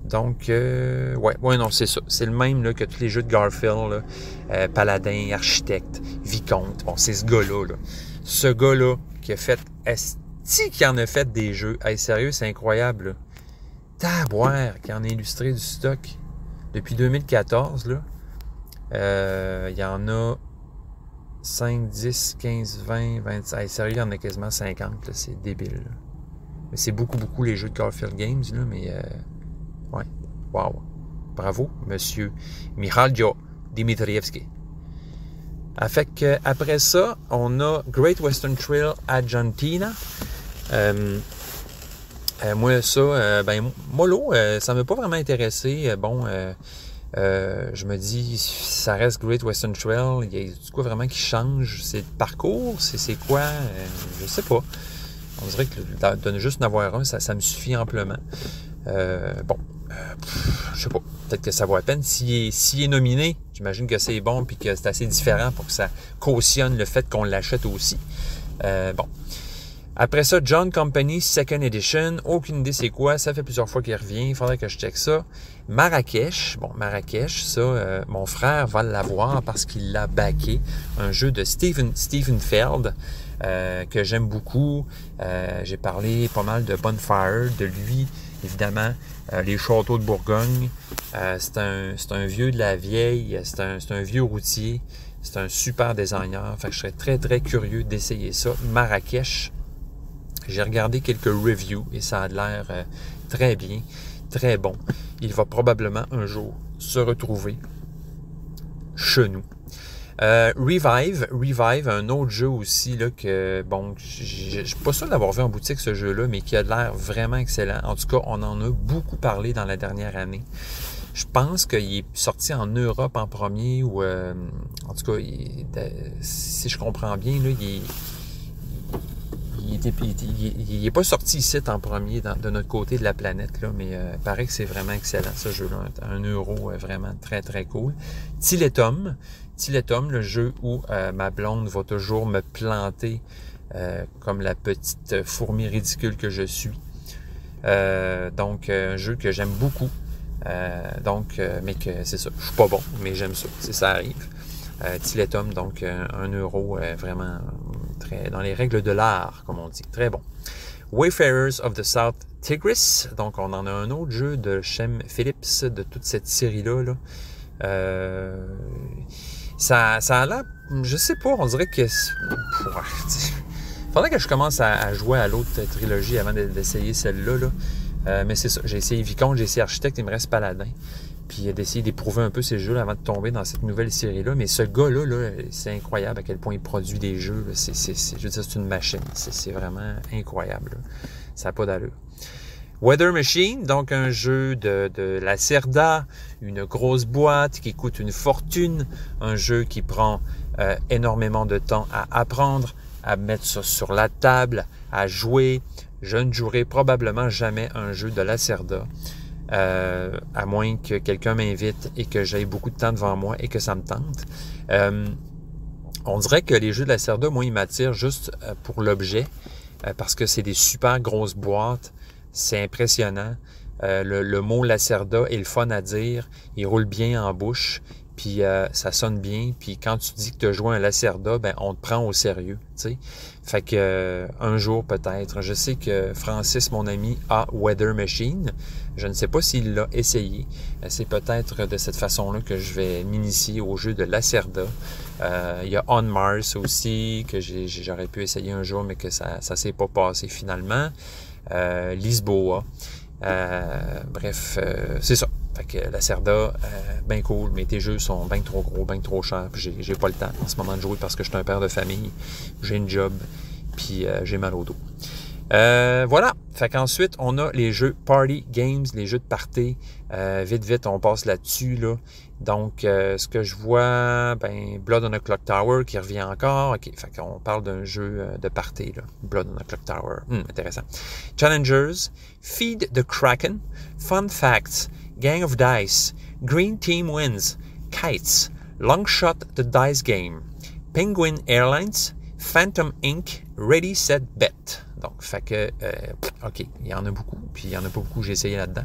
Donc, ouais, non, c'est ça. C'est le même là, que tous les jeux de Garfield, là, Paladin, Architecte, Vicomte. Bon, c'est ce gars-là. Là. Ce gars-là qui a fait... qui en a fait des jeux. Hey, sérieux, c'est incroyable. Là. Taboire, qui en a illustré du stock. Depuis 2014, là, il y en a 5, 10, 15, 20, 25. Hey, sérieux, il y en a quasiment 50. Là, c'est débile. Là. Mais c'est beaucoup les jeux de Garfield Games, là, mais ouais, wow. Bravo, monsieur Mihailo Dimitrievski. Fait que, après ça, on a Great Western Trail Argentina. Moi, ça, ça m'a pas vraiment intéressé. Je me dis, ça reste Great Western Trail. Il y a du quoi vraiment qui change? C'est le parcours? C'est quoi? Je sais pas. On dirait que de juste en avoir un, ça me suffit amplement. Je sais pas. Peut-être que ça vaut la peine. S'il est nominé, j'imagine que c'est bon puis que c'est assez différent pour que ça cautionne le fait qu'on l'achète aussi. Après ça, John Company Second Edition. Aucune idée c'est quoi. Ça fait plusieurs fois qu'il revient. Il faudrait que je check ça. Marrakech. Bon, Marrakech, ça, mon frère va l'avoir parce qu'il l'a backé. Un jeu de Steven Feld que j'aime beaucoup. J'ai parlé pas mal de Bonfire, de lui, évidemment. Les châteaux de Bourgogne. C'est un vieux de la vieille. C'est un vieux routier. C'est un super designer. Fait que je serais très, très curieux d'essayer ça. Marrakech. J'ai regardé quelques reviews et ça a l'air très bien, très bon. Il va probablement un jour se retrouver chez nous. Revive, un autre jeu aussi là que, bon, je suis pas sûr d'avoir vu en boutique ce jeu-là, mais qui a l'air vraiment excellent. En tout cas, on en a beaucoup parlé dans la dernière année. Je pense qu'il est sorti en Europe en premier, ou en tout cas, si je comprends bien, là, il n'est pas sorti ici en premier de notre côté de la planète, là, mais il paraît que c'est vraiment excellent ce jeu-là. Un euro vraiment très très cool. Tiletum, le jeu où ma blonde va toujours me planter comme la petite fourmi ridicule que je suis. Donc un jeu que j'aime beaucoup. Mais que c'est ça, je suis pas bon, mais j'aime ça, ça arrive. Tiletum, donc 1 euro, vraiment très dans les règles de l'art, comme on dit, très bon. Wayfarers of the South Tigris, donc on en a un autre jeu de Shem Phillips, de toute cette série-là. Ça a l'air, je sais pas, on dirait que... Faudrait que je commence à jouer à l'autre trilogie avant d'essayer celle-là. Là. Mais c'est ça, j'ai essayé Vicomte, j'ai essayé Architecte, il me reste Paladin. Puis d'essayer d'éprouver un peu ces jeux avant de tomber dans cette nouvelle série-là. Mais ce gars-là, là, c'est incroyable à quel point il produit des jeux. Je veux dire, c'est une machine. C'est vraiment incroyable. Là. Ça n'a pas d'allure. Weather Machine, donc un jeu de Lacerda, une grosse boîte qui coûte une fortune, un jeu qui prend énormément de temps à apprendre, à mettre ça sur la table, à jouer. Je ne jouerai probablement jamais un jeu de Lacerda, à moins que quelqu'un m'invite et que j'aie beaucoup de temps devant moi et que ça me tente. On dirait que les jeux de Lacerda, moi, ils m'attirent juste pour l'objet, parce que c'est des super grosses boîtes. C'est impressionnant. Le mot Lacerda est le fun à dire. Il roule bien en bouche. Puis ça sonne bien. Puis quand tu dis que tu as joué un Lacerda, ben on te prend au sérieux. T'sais. Fait que un jour peut-être. Je sais que Francis, mon ami, a Weather Machine. Je ne sais pas s'il l'a essayé. C'est peut-être de cette façon-là que je vais m'initier au jeu de Lacerda. Il y a On Mars aussi, que j'aurais pu essayer un jour, mais que ça s'est pas passé finalement. Lisboa. Bref, c'est ça. Fait que Lacerda, ben cool, mais tes jeux sont bien trop gros, bien trop chers, puis j'ai pas le temps en ce moment de jouer parce que je suis un père de famille, j'ai une job, puis j'ai mal au dos. Voilà. Fait qu'ensuite, on a les jeux Party Games, les jeux de party. Vite, on passe là-dessus, là. Donc, ce que je vois, ben, Blood on a Clock Tower qui revient encore. OK, fait qu'on parle d'un jeu de party, là. Blood on a Clock Tower. Intéressant. Challengers, Feed the Kraken, Fun Facts, Gang of Dice, Green Team Wins, Kites, Long Shot the Dice Game, Penguin Airlines, Phantom Inc., Ready, Set, Bet. Donc, fait que, OK, il y en a beaucoup, puis il y en a pas beaucoup que j'ai essayé là-dedans.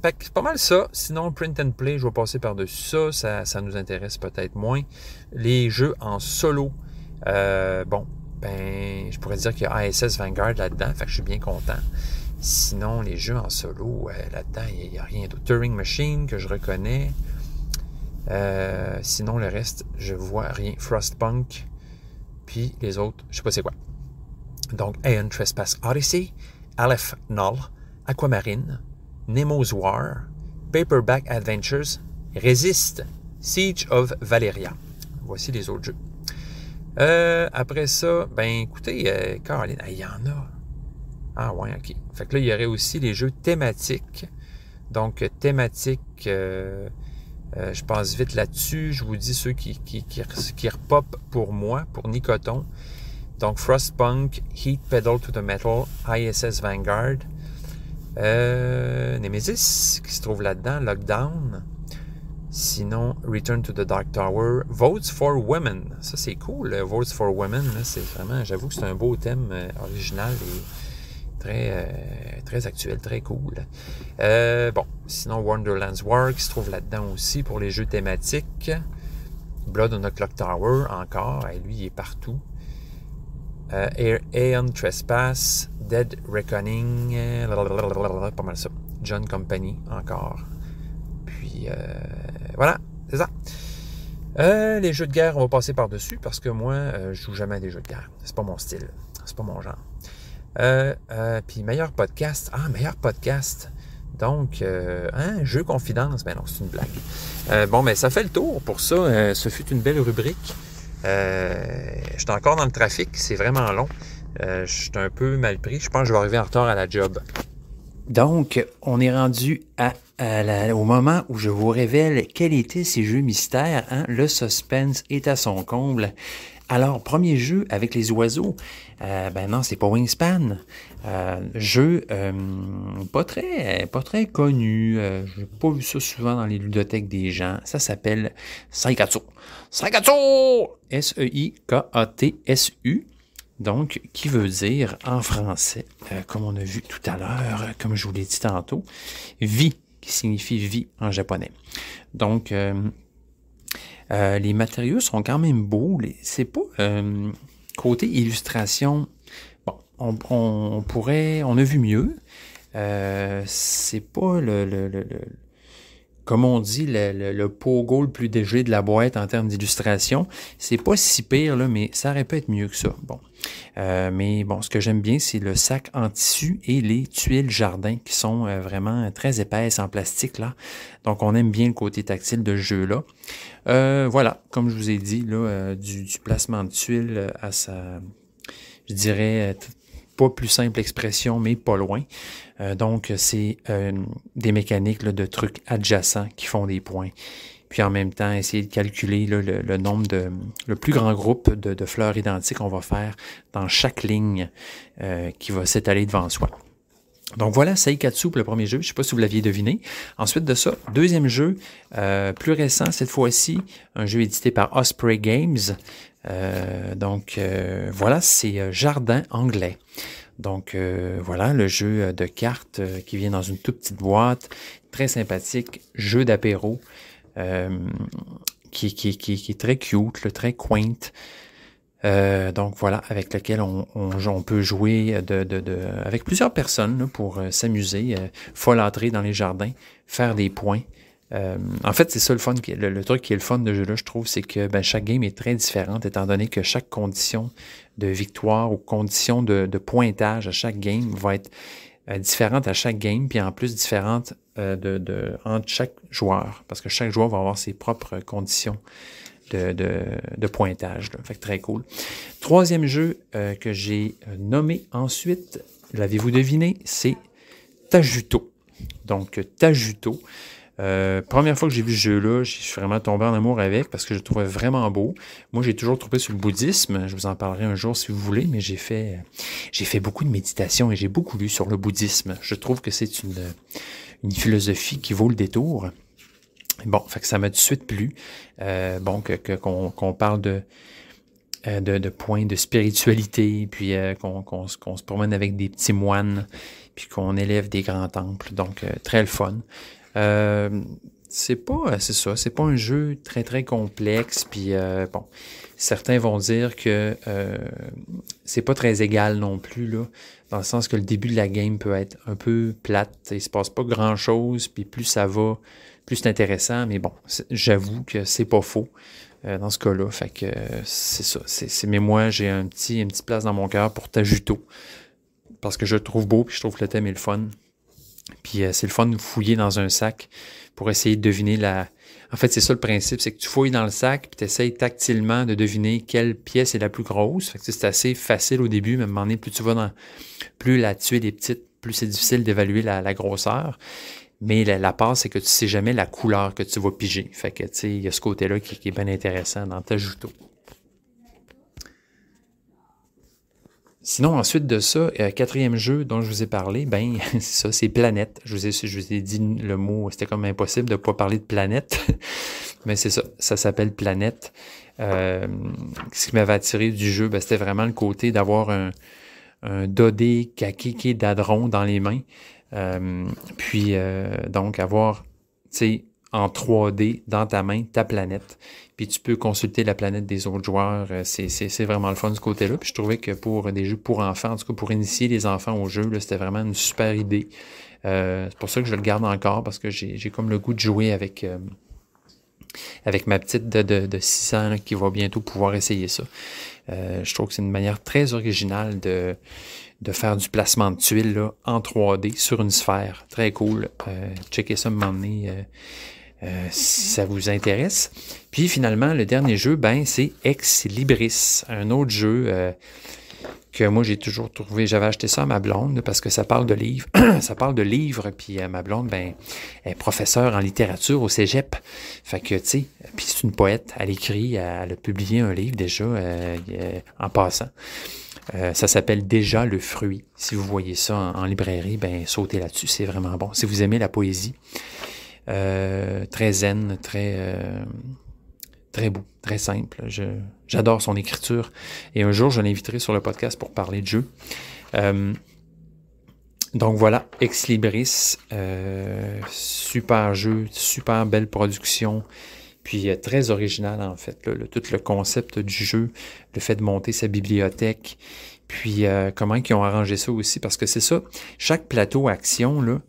Fait que c'est pas mal ça. Sinon, Print and Play, je vais passer par-dessus ça nous intéresse peut-être moins. Les jeux en solo, bon, ben, je pourrais dire qu'il y a ASS Vanguard là-dedans, fait que je suis bien content. Sinon, les jeux en solo, là-dedans, il n'y a rien d'autre. Turing Machine, que je reconnais. Sinon, le reste, je vois rien. Frostpunk, puis les autres, je sais pas c'est quoi. Donc, Aeon Trespass Odyssey, Aleph Null, Aquamarine, Nemo's War, Paperback Adventures, Resist, Siege of Valeria. Voici les autres jeux. Après ça, ben écoutez, Caroline, il y en a. Ah ouais, OK. Fait que là, il y aurait aussi les jeux thématiques. Donc, thématiques, je passe vite là-dessus. Je vous dis ceux qui repopent pour moi, pour Nicoton. Donc, Frostpunk, Heat Pedal to the Metal, ISS Vanguard, Nemesis, qui se trouve là-dedans, Lockdown. Sinon, Return to the Dark Tower, Votes for Women. Ça, c'est cool, Votes for Women. Là, c'est vraiment, j'avoue que c'est un beau thème original et très actuel, très cool. Bon, sinon, Wonderland's War, qui se trouve là-dedans aussi pour les jeux thématiques. Blood on a Clock Tower, encore. Lui, il est partout. Aeon Trespass, Dead Reckoning, pas mal ça. John Company, encore. Puis, voilà, c'est ça. Les jeux de guerre, on va passer par-dessus parce que moi, je joue jamais à des jeux de guerre. C'est pas mon style. C'est pas mon genre. Puis, meilleur podcast. Ah, meilleur podcast. Donc, jeu confidence. Ben non, c'est une blague. Bon, mais ça fait le tour pour ça. Ce fut une belle rubrique. J'étais encore dans le trafic. C'est vraiment long. Je suis un peu mal pris. Je pense que je vais arriver en retard à la job. Donc, on est rendu au moment où je vous révèle quels étaient ces jeux mystères. Hein? Le suspense est à son comble. Alors, premier jeu avec les oiseaux. Ben non, c'est pas Wingspan. Jeu pas très connu. J'ai pas vu ça souvent dans les ludothèques des gens. Ça s'appelle Saikatsu. Saikatsu! S-E-I-K-A-T-S-U. Donc, qui veut dire en français, comme on a vu tout à l'heure, comme je vous l'ai dit tantôt, vie, qui signifie vie en japonais. Donc, les matériaux sont quand même beaux. C'est pas côté illustration. Bon, on a vu mieux. C'est pas comme on dit, le pogo le plus léger de la boîte en termes d'illustration. C'est pas si pire, là, mais ça aurait pu être mieux que ça. Bon. Mais bon, ce que j'aime bien, c'est le sac en tissu et les tuiles jardin qui sont vraiment très épaisses en plastique, là. Donc, on aime bien le côté tactile de ce jeu-là. Voilà, comme je vous ai dit, là, du placement de tuiles à sa, je dirais, pas plus simple expression, mais pas loin. Donc, c'est des mécaniques là, de trucs adjacents qui font des points. Puis en même temps, essayer de calculer là, le nombre le plus grand groupe de fleurs identiques qu'on va faire dans chaque ligne qui va s'étaler devant soi. Donc voilà, Seikatsu pour le premier jeu. Je ne sais pas si vous l'aviez deviné. Ensuite de ça, deuxième jeu, plus récent cette fois-ci, un jeu édité par Osprey Games. Voilà, c'est Jardin anglais. Donc voilà, le jeu de cartes qui vient dans une toute petite boîte, très sympathique, jeu d'apéro, qui est très cute, très quaint. Donc voilà, avec lequel on peut jouer avec plusieurs personnes là, pour s'amuser, folâtrer dans les jardins, faire des points. En fait, c'est ça le fun, le truc qui est le fun de ce jeu-là, je trouve, c'est que chaque game est très différente, étant donné que chaque condition de victoire ou condition de pointage à chaque game va être différente à chaque game, puis en plus différente entre chaque joueur, parce que chaque joueur va avoir ses propres conditions de pointage. Là. Fait que très cool. Troisième jeu que j'ai nommé ensuite, l'avez-vous deviné, c'est Tajuto. Donc, Tajuto. Première fois que j'ai vu ce jeu-là, je suis vraiment tombé en amour avec parce que je le trouvais vraiment beau. Moi, j'ai toujours trouvé sur le bouddhisme. Je vous en parlerai un jour si vous voulez, mais j'ai fait beaucoup de méditation et j'ai beaucoup lu sur le bouddhisme. Je trouve que c'est une philosophie qui vaut le détour. Bon, fait que ça m'a tout de suite plu. Qu'on parle de points de spiritualité, puis qu'on se promène avec des petits moines, puis qu'on élève des grands temples. Donc, très le fun. C'est pas un jeu très, très complexe, puis certains vont dire que c'est pas très égal non plus, là, dans le sens que le début de la game peut être un peu plate, il se passe pas grand-chose, puis plus ça va, plus c'est intéressant, mais bon, j'avoue que c'est pas faux dans ce cas-là, fait que c'est ça, mais moi, j'ai une petite place dans mon cœur pour Tajuto, parce que je le trouve beau, puis je trouve que le thème est le fun. Puis c'est le fun de fouiller dans un sac pour essayer de deviner En fait, c'est ça le principe, c'est que tu fouilles dans le sac puis tu essayes tactilement de deviner quelle pièce est la plus grosse. Fait que c'est assez facile au début, mais à un moment donné, plus la tuile est petite, plus c'est difficile d'évaluer la grosseur. Mais la part, c'est que tu sais jamais la couleur que tu vas piger. Fait que, tu sais, il y a ce côté-là qui est bien intéressant dans Tajuto. Sinon, ensuite de ça, quatrième jeu dont je vous ai parlé, c'est ça, c'est Planète. Je vous ai dit le mot, c'était comme impossible de ne pas parler de Planète. Mais c'est ça, ça s'appelle Planète. Ce qui m'avait attiré du jeu, c'était vraiment le côté d'avoir un dodé kakeke d'adron dans les mains. Donc, avoir, tu sais, en 3D dans ta main, ta planète. Puis tu peux consulter la planète des autres joueurs. C'est vraiment le fun de ce côté-là. Puis je trouvais que pour des jeux pour enfants, en tout cas pour initier les enfants au jeu, là, c'était vraiment une super idée. C'est pour ça que je le garde encore, parce que j'ai comme le goût de jouer avec ma petite de 6 ans là, qui va bientôt pouvoir essayer ça. Je trouve que c'est une manière très originale de faire du placement de tuiles là, en 3D sur une sphère. Très cool. Checkez ça un moment donné si ça vous intéresse. Puis finalement, le dernier jeu, c'est Ex Libris, un autre jeu que moi j'ai toujours trouvé. J'avais acheté ça à ma blonde parce que ça parle de livres. Ça parle de livres, puis ma blonde, elle est professeure en littérature au cégep. Fait que, tu sais, puis c'est une poète. Elle a publié un livre déjà en passant. Ça s'appelle Déjà le fruit. Si vous voyez ça en librairie, sautez là-dessus, c'est vraiment bon. Si vous aimez la poésie, très zen, très beau, très simple. J'adore son écriture. Et un jour, je l'inviterai sur le podcast pour parler de jeu. Donc voilà, Ex Libris, super jeu, super belle production. Puis très original en fait, là, tout le concept du jeu, le fait de monter sa bibliothèque, puis comment ils ont arrangé ça aussi, parce que c'est ça, chaque plateau action, là,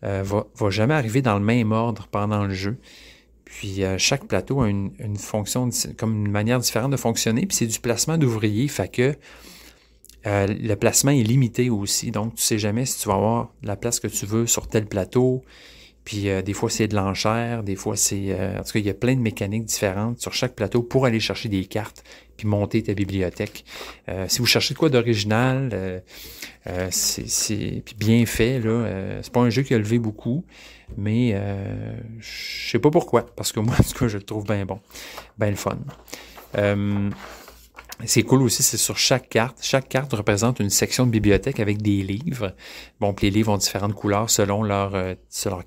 va jamais arriver dans le même ordre pendant le jeu. Puis chaque plateau a une fonction, comme une manière différente de fonctionner. Puis c'est du placement d'ouvriers, fait que le placement est limité aussi. Donc tu sais jamais si tu vas avoir la place que tu veux sur tel plateau. Puis des fois c'est de l'enchère, des fois c'est... en tout cas, il y a plein de mécaniques différentes sur chaque plateau pour aller chercher des cartes puis monter ta bibliothèque. Si vous cherchez de quoi d'original, c'est puis bien fait, là. C'est pas un jeu qui a levé beaucoup, mais je sais pas pourquoi, parce que moi, en tout cas, je le trouve bien bon, bien le fun. C'est cool aussi, c'est sur chaque carte. Chaque carte représente une section de bibliothèque avec des livres. Bon, puis les livres ont différentes couleurs selon leur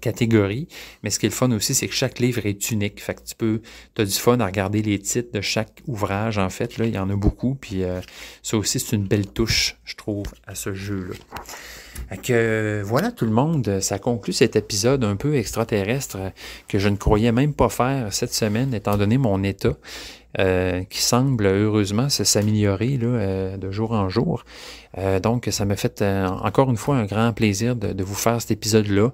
catégorie. Mais ce qui est le fun aussi, c'est que chaque livre est unique. Fait que tu as du fun à regarder les titres de chaque ouvrage, en fait. Là, il y en a beaucoup. Puis ça aussi, c'est une belle touche, je trouve, à ce jeu-là. Fait que voilà tout le monde, ça conclut cet épisode un peu extraterrestre que je ne croyais même pas faire cette semaine, étant donné mon état. Qui semble heureusement s'améliorer là, de jour en jour. Donc, ça m'a fait encore une fois un grand plaisir de vous faire cet épisode-là.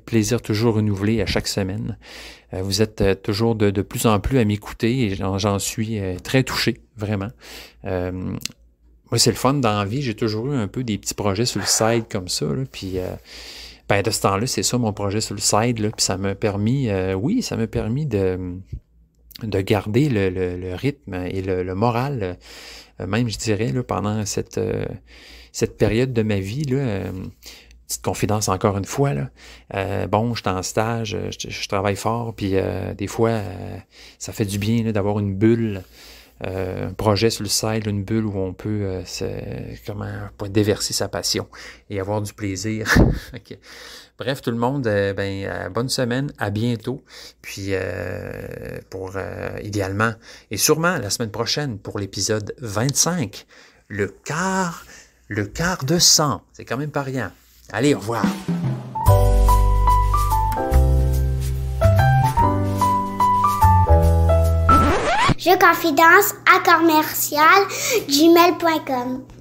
Plaisir toujours renouvelé à chaque semaine. Vous êtes toujours de plus en plus à m'écouter et j'en suis très touché, vraiment. Moi, c'est le fun dans la vie. J'ai toujours eu un peu des petits projets sur le side comme ça. Là, puis, de ce temps-là, c'est ça mon projet sur le side. Là, puis ça m'a permis, de garder le rythme et le moral, même je dirais, là, pendant cette période de ma vie. Là, petite confidence encore une fois. Là. Bon, je suis en stage, je travaille fort, puis des fois, ça fait du bien là, d'avoir une bulle, un projet sur le side, une bulle où on peut déverser sa passion et avoir du plaisir. Okay. Bref, tout le monde, bonne semaine, à bientôt. Puis, idéalement, et sûrement la semaine prochaine, pour l'épisode 25, le quart de 100. C'est quand même pas rien. Allez, au revoir. Jeux Confidence à commercial gmail.com